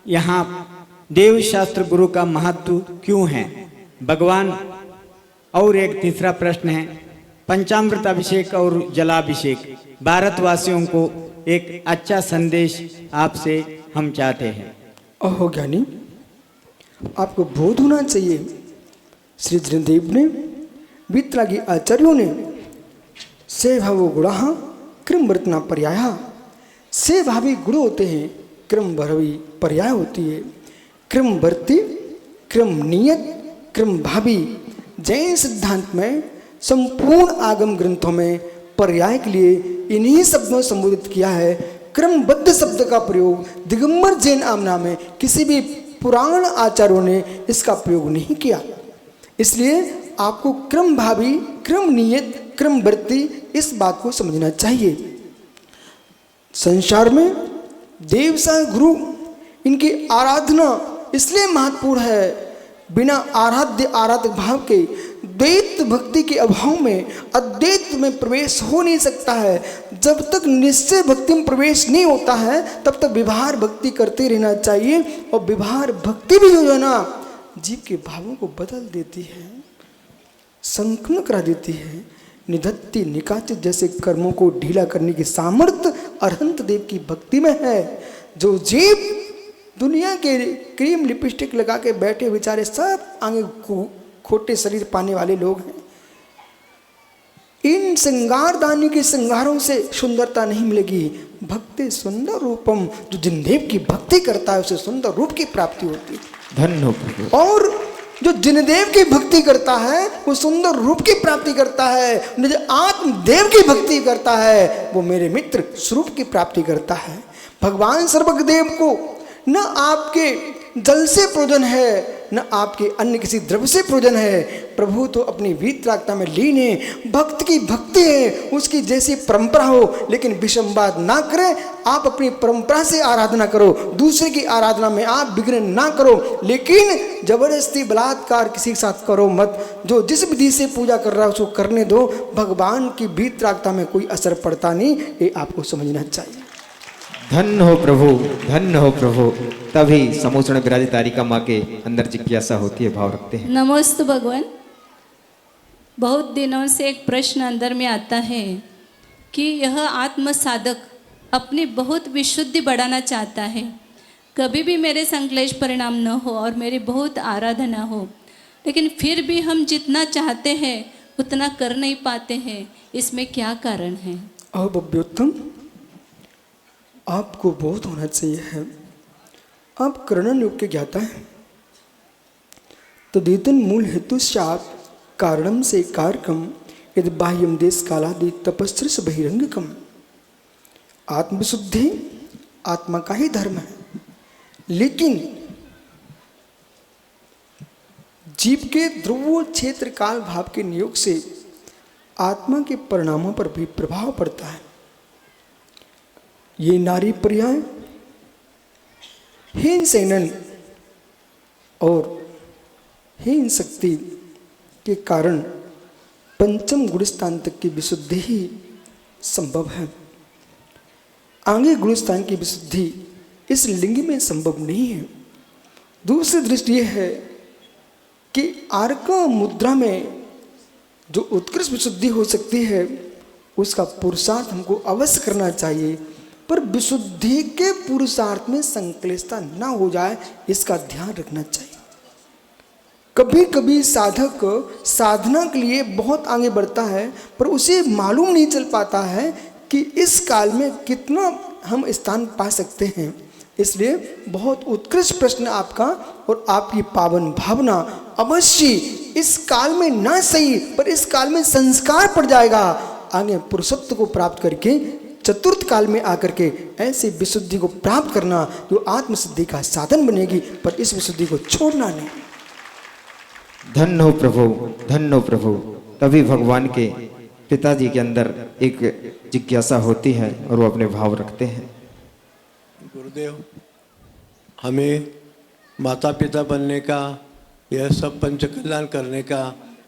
यहाँ देव शास्त्र गुरु का महत्व क्यों है भगवान? और एक तीसरा प्रश्न है, पंचामृत अभिषेक और जलाभिषेक, भारतवासियों को एक अच्छा संदेश आपसे हम चाहते हैं। ओहो ज्ञानी, आपको बोध होना चाहिए। श्री जृदेव ने, वितरागी आचार्यों ने, से भावो गुणा क्रम वर्तना पर्याय, से भावी गुण होते हैं, क्रम भरवी पर्याय होती है। क्रम वर्ती, क्रम नियत, क्रम भावी। जैन सिद्धांत में संपूर्ण आगम ग्रंथों में पर्याय के लिए इन्हीं शब्दों से संबोधित किया है। क्रमबद्ध शब्द का प्रयोग दिगंबर जैन आमना में किसी भी पुराण आचार्यों ने इसका प्रयोग नहीं किया। इसलिए आपको क्रम भावी, क्रम नियत, क्रम वर्ती, इस बात को समझना चाहिए। संसार में देव सा गुरु, इनकी आराधना इसलिए महत्वपूर्ण है। बिना आराध्य आराधक भाव के, द्वैत भक्ति के अभाव में अद्वैत में प्रवेश हो नहीं सकता है। जब तक निश्चय भक्ति में प्रवेश नहीं होता है, तब तक व्यवहार भक्ति करते रहना चाहिए। और व्यवहार भक्ति भी जो है ना, जीव के भावों को बदल देती है, संकीर्ण करा देती है। निधत्ति निकाचित जैसे कर्मों को ढीला करने की सामर्थ्य अरहंत देव की भक्ति में है। जो जीव दुनिया के क्रीम लिपस्टिक लगा के बैठे बेचारे सब आगे खोटे शरीर पाने वाले लोग हैं, इन श्रृंगारदानी के श्रृंगारों से सुंदरता नहीं मिलेगी। भक्ति सुंदर रूपम, जो जिनदेव की भक्ति करता है उसे सुंदर रूप की प्राप्ति होती है। धन्य हो प्रभु। और जो जिनदेव की भक्ति करता है वो सुंदर रूप की प्राप्ति करता है। जो आत्मदेव की भक्ति करता है वो मेरे मित्र स्वरूप की प्राप्ति करता है। भगवान सर्वज्ञदेव को न आपके जल से प्रयोजन है, न आपके अन्य किसी द्रव्य से प्रयोजन है। प्रभु तो अपनी वीतरागता में लीन है। भक्त की भक्ति है, उसकी जैसी परंपरा हो, लेकिन विषमवाद ना करें। आप अपनी परंपरा से आराधना करो, दूसरे की आराधना में आप विघ्न ना करो, लेकिन जबरदस्ती बलात्कार किसी के साथ करो मत। जो जिस विधि से पूजा कर रहा है उसको करने दो। भगवान की वीतरागता में कोई असर पड़ता नहीं, ये आपको समझना चाहिए। धन्य हो प्रभु, धन्य हो प्रभु। तभी समोचण विराजित तारिका माँ के अंदर जिज्ञासा होती है, भाव रखते हैं। नमोस्तु भगवान। बहुत दिनों से एक प्रश्न अंदर में आता है कि यह आत्म साधक अपनी बहुत विशुद्धि बढ़ाना चाहता है। कभी भी मेरे संक्लेश परिणाम न हो और मेरी बहुत आराधना हो, लेकिन फिर भी हम जितना चाहते हैं उतना कर नहीं पाते हैं। इसमें क्या कारण है? अब अभ्योत्तम, आपको बोध होना चाहिए है। आप कर्णन योग के ज्ञाता है। तदेतन मूल हेतु शाप कारणम से कारकम यदि बाह्यम देश कालादि तपस्त्र बहिरंगकम। आत्मविशुद्धि आत्मा का ही धर्म है, लेकिन जीव के ध्रुव क्षेत्र काल भाव के नियोग से आत्मा के परिणामों पर भी प्रभाव पड़ता है। ये नारी पर्याय, हीन सेनन और हीन शक्ति के कारण पंचम गुणस्थान तक की विशुद्धि ही संभव है। आगे गुणस्थान की विशुद्धि इस लिंग में संभव नहीं है। दूसरी दृष्टि यह है कि आर्क मुद्रा में जो उत्कृष्ट विशुद्धि हो सकती है उसका पुरुषार्थ हमको अवश्य करना चाहिए, पर विशुद्धि के पुरुषार्थ में संक्लिष्टता ना हो जाए, इसका ध्यान रखना चाहिए। कभी कभी साधक साधना के लिए बहुत आगे बढ़ता है, पर उसे मालूम नहीं चल पाता है कि इस काल में कितना हम स्थान पा सकते हैं। इसलिए बहुत उत्कृष्ट प्रश्न आपका, और आपकी पावन भावना अवश्य इस काल में ना सही पर इस काल में संस्कार पड़ जाएगा। आगे पुरुषत्व को प्राप्त करके चतुर्थ काल में आकर के ऐसी विशुद्धि को प्राप्त करना जो आत्मसिद्धि का साधन बनेगी, पर इस विशुद्धि को छोड़ना नहीं। धन्य हो प्रभु, धन्य हो प्रभु। तभी भगवान के पिताजी के अंदर एक जिज्ञासा होती है और वो अपने भाव रखते हैं। गुरुदेव, हमें माता पिता बनने का, यह सब पंच कल्याण करने का,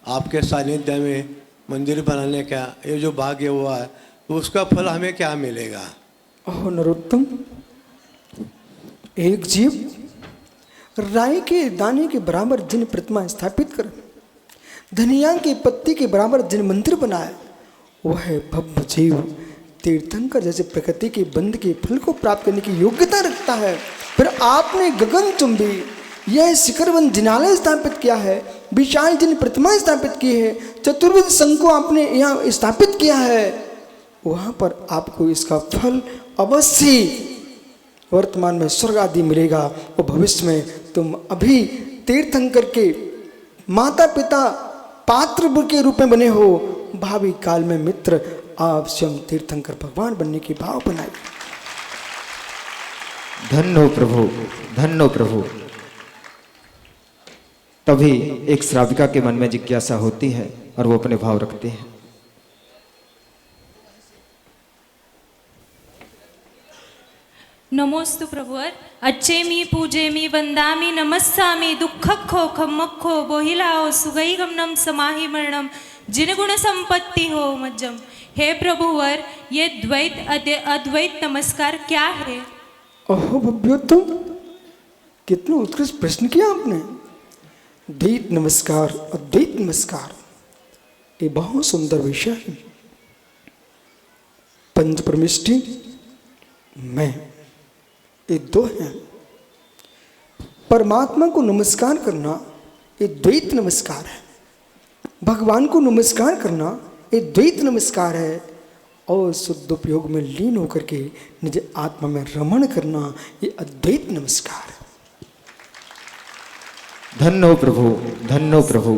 आपके सानिध्य में मंदिर बनाने का ये जो भाग्य हुआ है, तो उसका फल हमें क्या मिलेगा? ओह नरोत्तम, एक जीव राई के दाने के बराबर जिन प्रतिमा स्थापित कर, धनिया की पत्ती के बराबर जिन मंदिर बनाए, वह भव्य जीव तीर्थंकर जैसे प्रकृति के बंध के फल को प्राप्त करने की योग्यता रखता है। फिर आपने गगनचुंबी यह शिखरबंद जिनालय स्थापित किया है, विशाल जिन प्रतिमा स्थापित की है, चतुर्विध संघ को आपने यहाँ स्थापित किया है, वहाँ पर आपको इसका फल अवश्य वर्तमान में स्वर्ग आदि मिलेगा। और भविष्य में तुम अभी तीर्थंकर के माता पिता पात्र के रूप में बने हो, भावी काल में मित्र आप स्वयं तीर्थंकर भगवान बनने की भाव बनाए। धन्य हो प्रभु, धन्य हो प्रभु। तभी एक श्राविका के मन में जिज्ञासा होती है और वो अपने भाव रखते हैं। नमोस्तु प्रभुवर, अच्छेमी पूजेमी वंदामी नमस्सामी दुःखखो खम्मखो बोहिलाओ सुगई गमनम समाहि मरणम जिन गुण संपत्ति हो मज्जम। हे प्रभुवर, ये द्वैत अद्वैत नमस्कार क्या है? ओहो भव्योत्तम, कितना उत्कृष्ट प्रश्न किया आपने। द्वैत नमस्कार, अद्वैत नमस्कार, ये बहुत सुंदर विषय है। पंच परमेष्टि मैं, ये दो हैं। परमात्मा को नमस्कार करना ये द्वैत नमस्कार है, भगवान को नमस्कार करना ये द्वैत नमस्कार है, और शुद्ध उपयोग में लीन होकर के निज आत्मा में रमण करना ये अद्वैत नमस्कार है। धन्य हो प्रभु, धन्य हो प्रभु।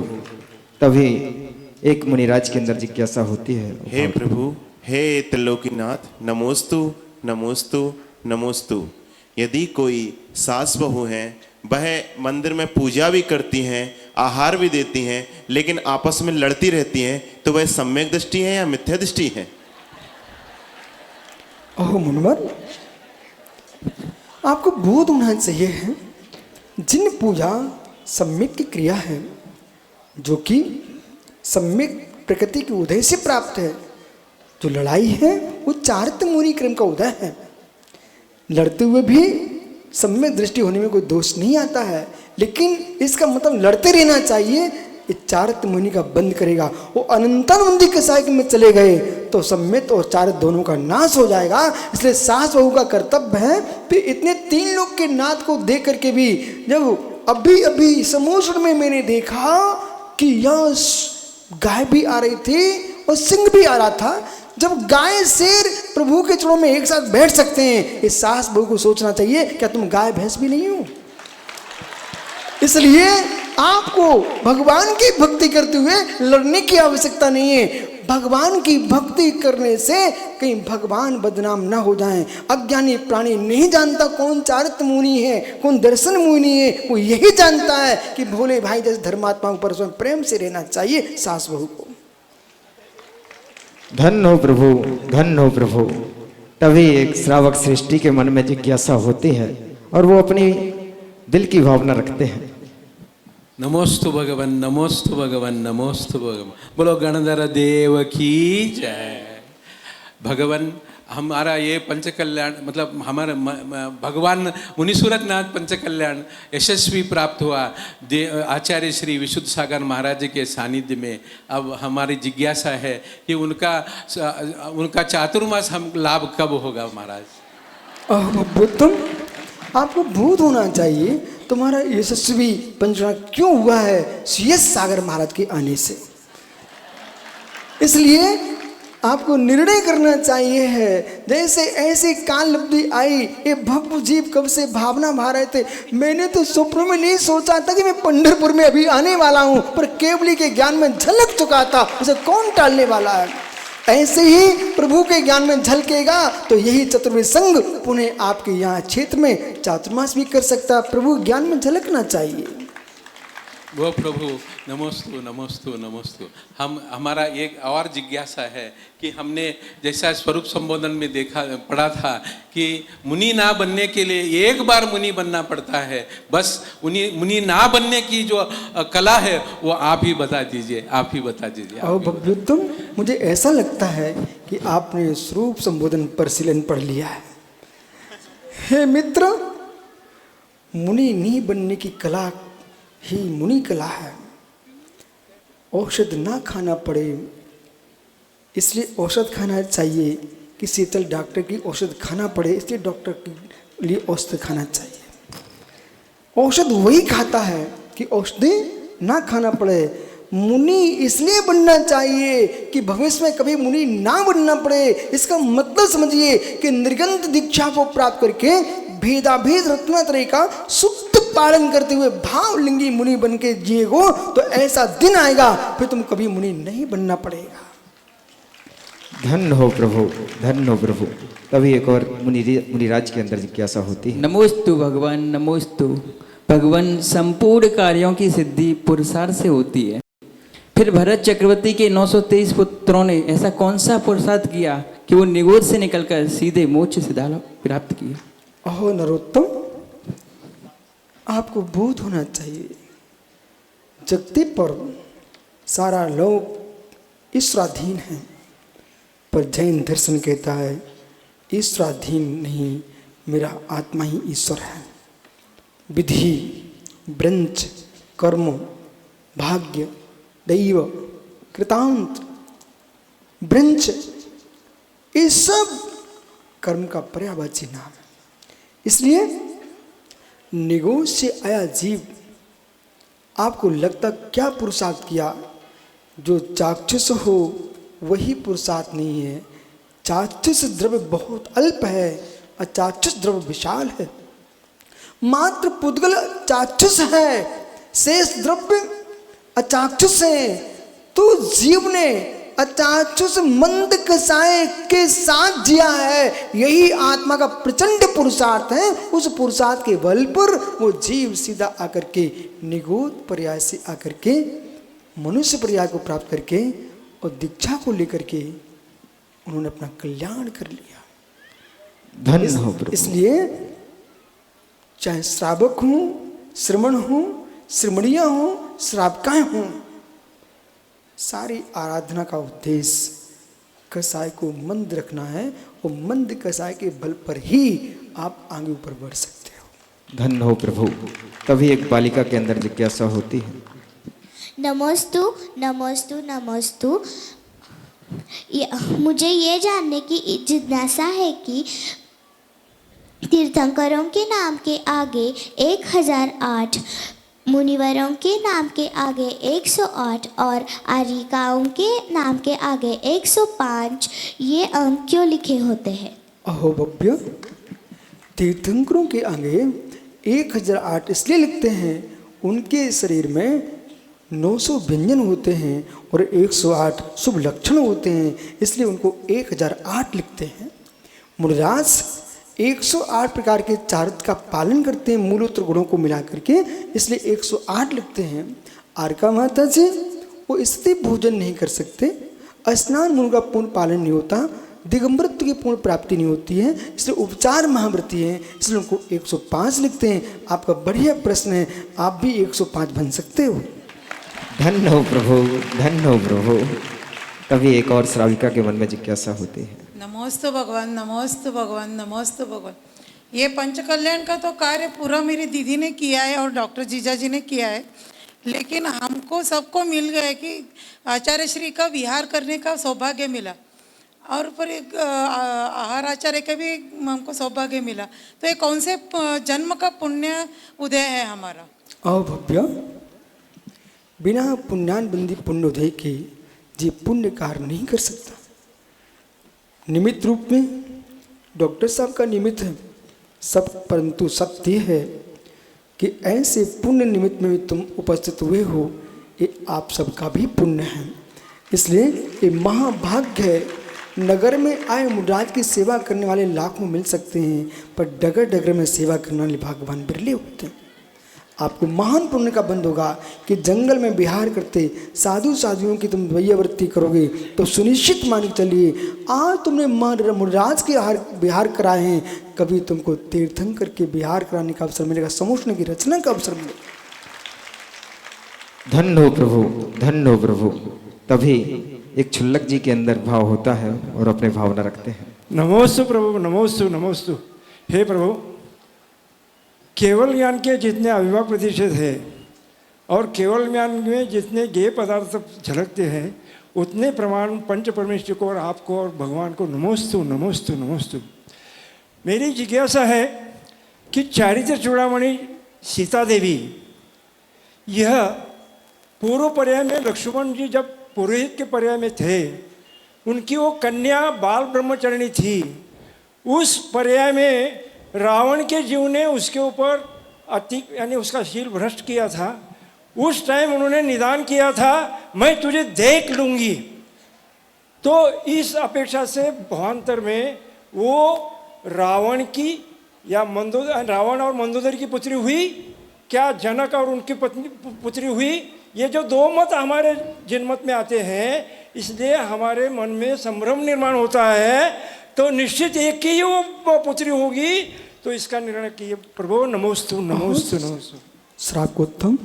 तभी एक मुनिराज के अंदर जिज्ञासा होती है। हे प्रभु, हे त्रिलोकीनाथ, नमोस्तु नमोस्तु नमोस्तु। यदि कोई सास बहू हैं, वह मंदिर में पूजा भी करती हैं, आहार भी देती हैं, लेकिन आपस में लड़ती रहती हैं, तो वह सम्यक दृष्टि है या मिथ्या दृष्टि है? ओह मुनिवर, आपको बोध होना चाहिए है, जिन पूजा सम्यक की क्रिया है, जो कि सम्यक प्रकृति के उदय से प्राप्त है, जो लड़ाई है वो चारित्र मुनि क्रम का उदय है। लड़ते हुए भी सम्यक दृष्टि होने में कोई दोष नहीं आता है, लेकिन इसका मतलब लड़ते रहना चाहिए। ये चारित्र मुनि का बंद करेगा, वो अनंतानंदी के साइकिल में चले गए तो सम्यक और चारित्र दोनों का नाश हो जाएगा। इसलिए सास बहू का कर्तव्य है। फिर इतने तीन लोग के नाथ को देख करके भी, जब अभी अभी समुद्र में मैंने देखा कि यहाँ गाय भी आ रही थी और सिंह भी आ रहा था। जब गाय शेर प्रभु के चरणों में एक साथ बैठ सकते हैं, इस सास बहू को सोचना चाहिए क्या तुम गाय भैंस भी नहीं हो। इसलिए आपको भगवान की भक्ति करते हुए लड़ने की आवश्यकता नहीं है। भगवान की भक्ति करने से कहीं भगवान बदनाम ना हो जाएं। अज्ञानी प्राणी नहीं जानता कौन चारित्र मुनि है, कौन दर्शन मुनि है। वो यही जानता है कि भोले भाई जैसे धर्मात्मा पर स्वयं प्रेम से रहना चाहिए सास बहू को। धन्य हो प्रभु, धन्य हो प्रभु। तभी एक श्रावक सृष्टि के मन में जिज्ञासा होती है और वो अपनी दिल की भावना रखते हैं। नमोस्तु भगवन, नमोस्तु भगवन, नमोस्तु भगवन। बोलो गणधर देव की जय। भगवान, हमारा ये पंचकल्याण मतलब हमारा भगवान मुनीश्वरनाथ पंचकल्याण यशस्वी प्राप्त हुआ आचार्य श्री विशुद्ध सागर महाराज के सानिध्य में। अब हमारी जिज्ञासा है कि उनका चातुर्मास हम लाभ कब होगा महाराज? बुद्धम, आपको बोध होना चाहिए तुम्हारा यशस्वी पंचकल्याण क्यों हुआ है? सुयश सागर महाराज के आने से। इसलिए आपको निर्णय करना चाहिए है। जैसे ऐसी काल लब्धि आई, ये भव जीव कब से भावना भा रहे थे। मैंने तो स्वप्न में नहीं सोचा था कि मैं पंढरपुर में अभी आने वाला हूँ, पर केवली के ज्ञान में झलक चुका था, उसे कौन टालने वाला है। ऐसे ही प्रभु के ज्ञान में झलकेगा तो यही चतुर्वेद संघ पुनः आपके यहाँ क्षेत्र में चातुर्मास भी कर सकता है। प्रभु ज्ञान में झलकना चाहिए। वो प्रभु नमोस्तु नमोस्तु नमोस्तु। हमारा एक और जिज्ञासा है कि हमने जैसा स्वरूप संबोधन में पढ़ा था कि मुनि ना बनने के लिए एक बार मुनि बनना पड़ता है। बस मुनि ना बनने की जो कला है वो आप ही बता दीजिए, आप ही बता दीजिए। और भव्योत्तम, मुझे ऐसा लगता है कि आपने स्वरूप संबोधन परिशीलन पढ़ लिया है। हे मित्र, मुनि नहीं बनने की कला ही मुनि कला है। औषध ना खाना पड़े इसलिए औषध खाना चाहिए, कि शीतल डॉक्टर की औषध खाना पड़े इसलिए डॉक्टर के लिए औषध खाना चाहिए। औषध वही खाता है कि औषधि ना खाना पड़े। मुनि इसलिए बनना चाहिए कि भविष्य में कभी मुनि ना बनना पड़े। इसका मतलब समझिए कि निर्गंत दीक्षा को प्राप्त करके भेदाभेद रत्नात्रय का शुद्ध पालन करते हुए भावलिंगी मुनि बन के जिएगो तो ऐसा दिन आएगा फिर तुम कभी मुनि नहीं बनना पड़ेगा। धन्य हो प्रभु, धन्य हो प्रभु। तभी एक और मुनिराज के अंदर जिज्ञासा होती है। नमोस्तु भगवान, नमोस्तु भगवान। संपूर्ण कार्यों की सिद्धि पुरुषार्थ से होती है। फिर भरत चक्रवर्ती के 923 पुत्रों ने ऐसा कौन सा पुरुषार्थ किया कि वो निगोद से निकलकर सीधे मोक्ष सिद्धांत प्राप्त किए। अहो नरोत्तम, आपको बोध होना चाहिए, जगती पर सारा लोक ईश्वराधीन है, पर जैन दर्शन कहता है ईश्वराधीन नहीं, मेरा आत्मा ही ईश्वर है। विधि, ब्रंच, कर्म, भाग्य, दैव, कृतांत, ब्रंच, ये सब कर्म का पर्यायवाची नाम है। इसलिए निगोद से आया जीव आपको लगता क्या पुरुषार्थ किया। जो चाक्षुष हो वही पुरुषार्थ नहीं है। चाक्षुष द्रव्य बहुत अल्प है और चाक्षुष द्रव्य विशाल है। मात्र पुद्गल चाक्षुष है, शेष द्रव्य अचाक्षुष है। तो जीव ने अचाक्षुष मंद कसाय के साथ जिया है, यही आत्मा का प्रचंड पुरुषार्थ है। उस पुरुषार्थ के बल पर वो जीव सीधा आकर के निगोद पर्याय से आकर के मनुष्य पर्याय को प्राप्त करके और दीक्षा को लेकर के उन्होंने अपना कल्याण कर लिया। धन्य हो प्रभु। इसलिए चाहे श्रावक हूँ, श्रमण हूँ, श्रमणिया हूँ, श्रावकाएं हूँ, सारी आराधना का उद्देश्य कसाय को मंद रखना है और मंद कसाय के बल पर ही आप आगे ऊपर बढ़ सकते हो। धन्य हो प्रभु। तभी एक बालिका के अंदर जिज्ञासा होती है। नमोस्तु नमोस्तु नमोस्तु। मुझे ये जानने की जिज्ञासा है कि तीर्थंकरों के नाम के आगे 1008, मुनिवरों के नाम के आगे 108 और आर्यिकाओं के नाम के आगे 105 ये अंक क्यों लिखे होते हैं? अहो भव्य, तीर्थंकरों के आगे 1008 इसलिए लिखते हैं, उनके शरीर में 900 व्यंजन होते हैं और 108 शुभ लक्षण होते हैं, इसलिए उनको 1008 लिखते हैं। मुनिराज 108 प्रकार के चारित्र का पालन करते हैं मूलोत्तर गुणों को मिला करके, इसलिए 108 लिखते हैं। आर्का माता जी वो स्थिति भोजन नहीं कर सकते, स्नान मुन का पूर्ण पालन नहीं होता, दिगंबरत्व की पूर्ण प्राप्ति नहीं होती है, इसलिए उपचार महाव्रती हैं, इसलिए उनको 105 लिखते हैं। आपका बढ़िया प्रश्न है, आप भी 105 बन सकते हो। धन्य हो प्रभु, धन्य हो प्रभु। तभी एक और श्राविका के मन में जिज्ञासा होती है। नमोस्तु भगवान, नमोस्तु भगवान, नमोस्तु भगवान। ये पंचकल्याण का तो कार्य पूरा मेरी दीदी ने किया है और डॉक्टर जीजा जी ने किया है, लेकिन हमको सबको मिल गया कि आचार्य श्री का विहार करने का सौभाग्य मिला और पर एक आहार आचार्य का भी हमको सौभाग्य मिला। तो ये कौन से जन्म का पुण्य उदय है हमारा? आओ भव्य, बिना पुण्यान बंदी पुण्योदय के जी पुण्य कार्य नहीं कर सकता। निमित्त रूप में डॉक्टर साहब का निमित्त है सब, परंतु सत्य है कि ऐसे पुण्य निमित्त में भी तुम उपस्थित हुए हो, ये आप सबका भी पुण्य है। इसलिए ये महाभाग्य है। नगर में आए मुराज की सेवा करने वाले लाखों मिल सकते हैं, पर डगर डगर में सेवा करने वाले भगवान बिरले होते हैं। आपको महान पुण्य का बंध होगा कि जंगल में विहार करते साधु साधुओं की तुम वैयावृत्ति करोगे तो सुनिश्चित मान के चलिए आज तुमने मुराज के विहार कराए हैं, कभी तुमको तीर्थंकर के विहार कराने का अवसर मिलेगा, समोषण की रचना का अवसर मिलेगा। धन्य हो प्रभु, धन्य हो प्रभु। तभी एक क्षुल्लक जी के अंदर भाव होता है और अपने भावना रखते हैं। नमोस्तु प्रभु, नमोस्तु नमोस्तु। हे प्रभु, केवल ज्ञान के जितने अविभाग प्रतिशत है और केवल ज्ञान में जितने ज्ञेय पदार्थ झलकते हैं उतने प्रमाण पंच परमेश्वर को और आपको और भगवान को नमोस्तु नमोस्तु नमोस्तु। मेरी जिज्ञासा है कि चारित्र चूड़ामणि सीता देवी, यह पूर्व पर्याय में लक्ष्मण जी जब पुरोहित के पर्याय में थे, उनकी वो कन्या बाल ब्रह्मचारिणी थी। उस पर्याय में रावण के जीव ने उसके ऊपर अति यानी उसका शील भ्रष्ट किया था। उस टाइम उन्होंने निदान किया था, मैं तुझे देख लूँगी। तो इस अपेक्षा से भावांतर में वो रावण की या रावण और मंदोदरी की पुत्री हुई, क्या जनक और उनकी पत्नी पुत्री हुई? ये जो दो मत हमारे जनमत में आते हैं, इसलिए हमारे मन में संभ्रम निर्माण होता है। तो निश्चित एक ही वो पुत्री होगी। तो इसका निर्णय किए प्रभु। नमोस्तु नमोस्तु नमोस्तु। श्रावकोत्तम,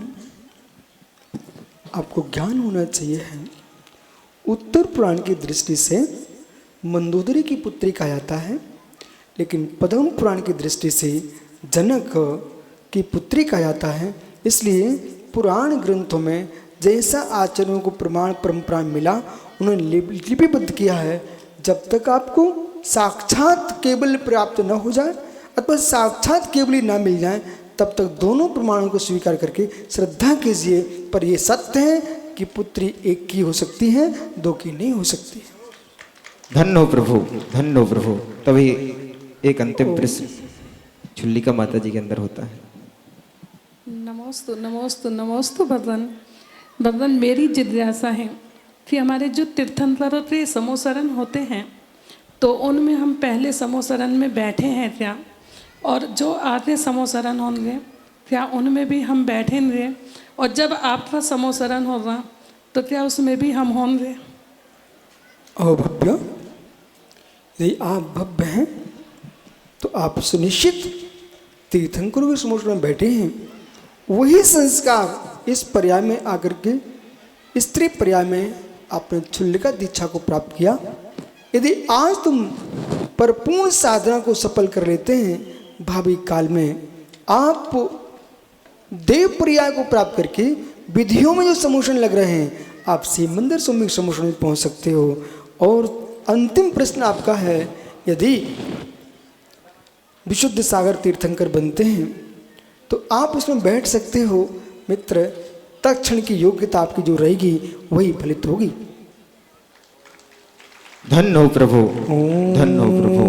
आपको ज्ञान होना चाहिए है, उत्तर पुराण की दृष्टि से मंदोदरी की पुत्री कहा जाता है, लेकिन पद्म पुराण की दृष्टि से जनक की पुत्री कहा जाता है। इसलिए पुराण ग्रंथों में जैसा आचरणों को प्रमाण परंपरा मिला उन्होंने लिपिबद्ध किया है। जब तक आपको साक्षात केवल प्राप्त न हो जाए अथवा साक्षात केवल ना मिल जाए, तब तक दोनों प्रमाणों को स्वीकार करके श्रद्धा कीजिए। पर यह सत्य है कि पुत्री एक की हो सकती है, दो की नहीं हो सकती है। धन्य हो प्रभु, धन्य हो प्रभु। तभी एक अंतिम प्रश्न छुल्लिका माता जी के अंदर होता है। नमोस्तु नमोस्तु नमोस्तु भगवान। भगवान, मेरी जिज्ञासा है कि हमारे जो तीर्थंकर के समोसरण होते हैं तो उनमें हम पहले समोसरण में बैठे हैं क्या, और जो आगे समोसरण होंगे क्या उनमें भी हम बैठेंगे, और जब आपका समोसरण होगा तो क्या उसमें भी हम होंगे? ओ भव्य, यदि आप भव्य हैं तो आप सुनिश्चित तीर्थंकरों के समोसरण में बैठे हैं। वही संस्कार इस पर्याय में आकर के स्त्री पर्याय में आपने क्षुल्लिका दीक्षा को प्राप्त किया। यदि आज तुम परिपूर्ण साधना को सफल कर लेते हैं, भावी काल में आप देव पर्याय को प्राप्त करके विधियों में जो समोषण लग रहे हैं, आप शिव मंदिर सम्यक समोषण में पहुंच सकते हो। और अंतिम प्रश्न आपका है, यदि विशुद्ध सागर तीर्थंकर बनते हैं तो आप उसमें बैठ सकते हो मित्र। तत्क्षण की योग्यता आपकी जो रहेगी वही फलित होगी। धन्य हो प्रभु, धन्य हो प्रभु।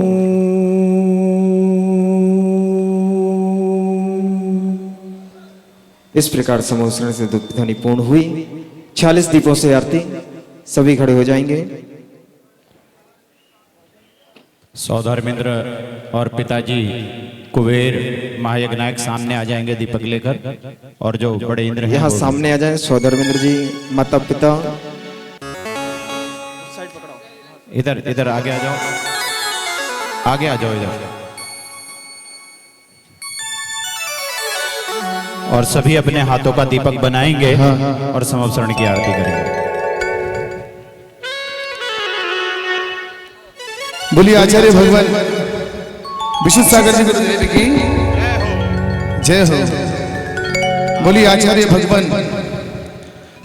इस प्रकार समोसरण से ध्वनि पूर्ण हुई। 46 दीपों से आरती। सभी खड़े हो जाएंगे। सौधर्मेंद्र और पिताजी कुबेर महायज्ञनायक सामने आ जाएंगे दीपक लेकर, और जो बड़े इंद्र हैं यहाँ सामने आ जाएं। सौधर्मेंद्र जी, माता पिता इधर इधर आगे आ जाओ, आगे आ जाओ इधर। और सभी अपने हाथों का दीपक बनाएंगे और समवसरण की आरती करेंगे। बोलिए आचार्य भगवान विशुद्ध सागर जी गुरुदेव की जय हो। बोलिए आचार्य भगवान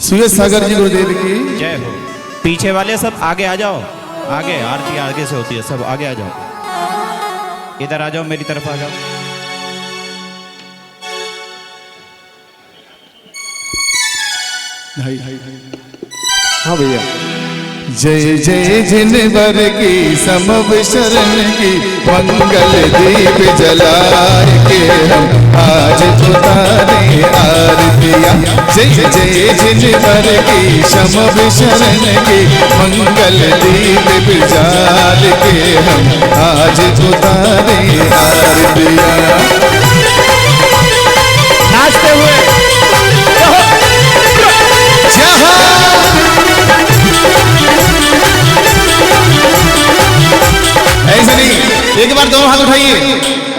सुयश सागर जी गुरुदेव की जय हो। पीछे वाले सब आगे आ जाओ, आगे आरती आगे से होती है, सब आगे आ जाओ। इधर आ जाओ, मेरी तरफ आ जाओ। हाँ भैया, जय जय जिनवर की समव शरण की मंगल दीप जलाए के हम आज उतारे आरतियाँ। जय जय जिनवर की समव शरण की मंगल दीप जलाए के हम आज उतारे आरतियाँ। नाचते हुए ऐसे नहीं, एक बार दोनों हाथ उठाइए,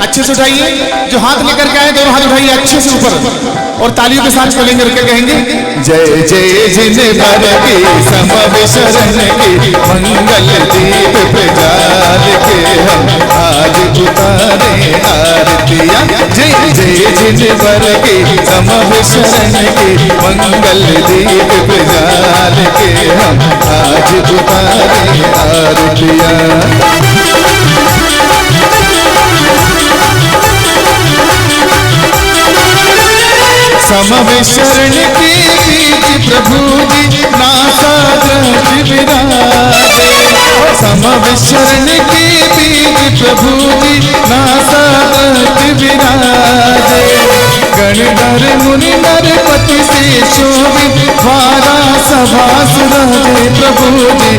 अच्छे से उठाइए। जो हाथ लेकर के आए दोनों हाथ उठाइए अच्छे से ऊपर और तालियों के साथ चलेंगे करके कहेंगे जय जय जिनवर की समव शरण की मंगल दीप प्रज्वाल के हम आज उतारे आरतियाँ। जय जय जिनवर की समव शरण की मंगल दीप प्रज्वाल के हम आज उतारे आरतियाँ। समव शरण के बीच प्रभु जी नासा ग्रह विराजे। समव शरण के बीच प्रभु जी नासा ग्रह विराजे। गणधर मुनि नरपति से शोभित वारा सभा सुराजे प्रभु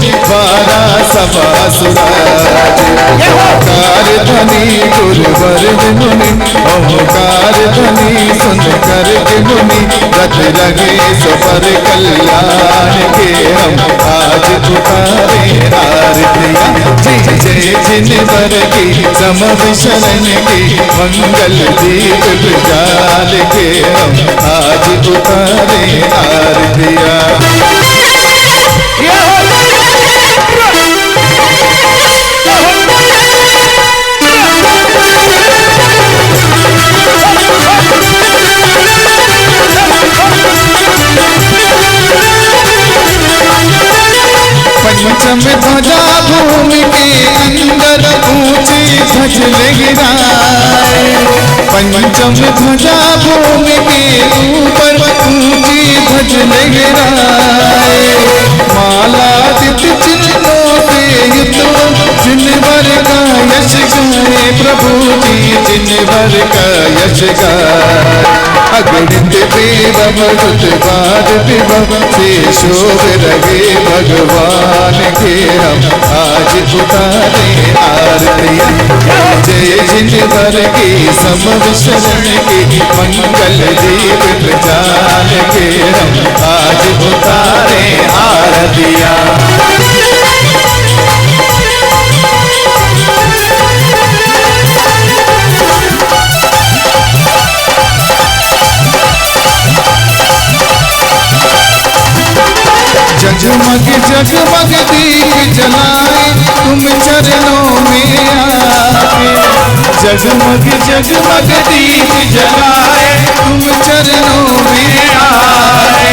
जी वारा सभा सुराजे। ओंकार ध्वनि गुरुवर मुनि ओंकार ध्वनि सुन कर के मुनि रथ लगे सफर कल्याण के हम आज उतारे आरतियाँ। जय जय जिनवर की समव शरण की मंगल दीप प्रज्वाल के हम आज उतारे आरतियाँ। पंचम ध्वजा भूमि के अंदर ऊंची ध्वज लहराए। पंचम ध्वजा भूमि के ऊपर ऊंची ध्वज लहराए। मालादित चिन्हों से युक्त जिनवर का यश गाए प्रभु जी जिनवर का यश गाए। अगणित देव रुतबाद विभव से शोभ रहे भगवान के हम आज उतारे आरतियाँ। जय जिनवर की समव शरण की मंगल दीप प्रज्वाल के हम आज उतारे आरतियाँ। जगमग जगमग दीप जलाए तुम चरणों में आके। जगमग जगमग दीप जलाए तुम चरणों में आए।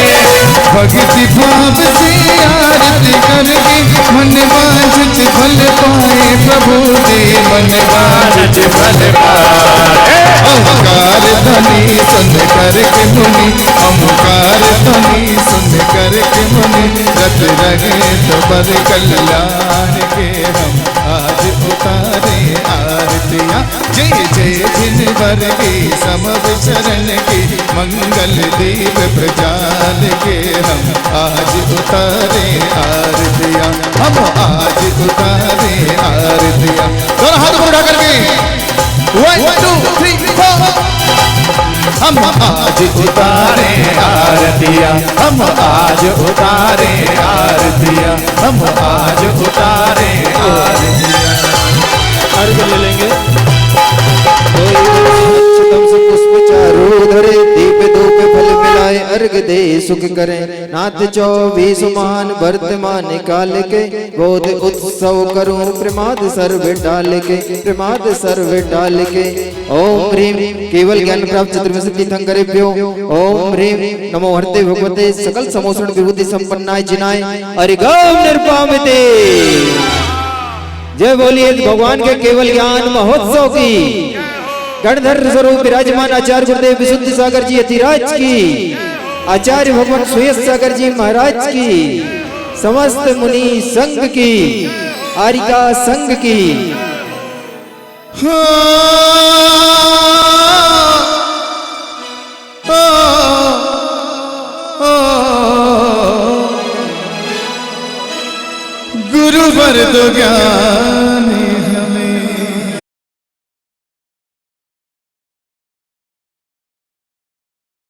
भक्ति भाव से आरती करके मन वांछित फल पाए प्रभु जी मन वांछित फल पाए। ओंकार ध्वनि सुन करके मुनि ओंकार ध्वनि सुन करके मुनि रथ रहे सबर कल्याण के हम आज उतारे आरतियाँ। जय जय जिनवर की समव शरण की मंगल दीप प्रज्वाल के हम आज उतारे आरतियाँ। हम आज उतारे आरतियाँ। दोनों हाथ उठा करके 1 2 3 4 हम आज उतारे आरतियाँ। हम आज उतारे आरतियाँ। हम आज उतारे आरतियाँ। अर्घ ले लेंगे। तम से पुष्प चारों धरे दीप धूप फल मिलाए अर्घ दे सुख करें। नाथ 24 मान वर्तमान काल के बोध उत्सव करूं प्रमाद सर्व डाल के प्रमाद सर्व डाल के। ओम ह्रीम केवल ज्ञान प्राप्त चतुर्विंशति तीर्थंकरेभ्यो ओम ह्रीम नमो हरते भगवते सकल समोसरण विभूति संपन्नाय जिनाय हरिगम निर्पामिते। जय बोलिए भगवान के केवल ज्ञान महोत्सव की। गणधर स्वरूप विराजमान आचार्य गुरुदेव विशुद्ध सागर जी अतिराज की। आचार्य भगवान सुयस सागर जी महाराज की। समस्त मुनि संघ की, आरिका संघ की। गुरु वर दो ज्ञान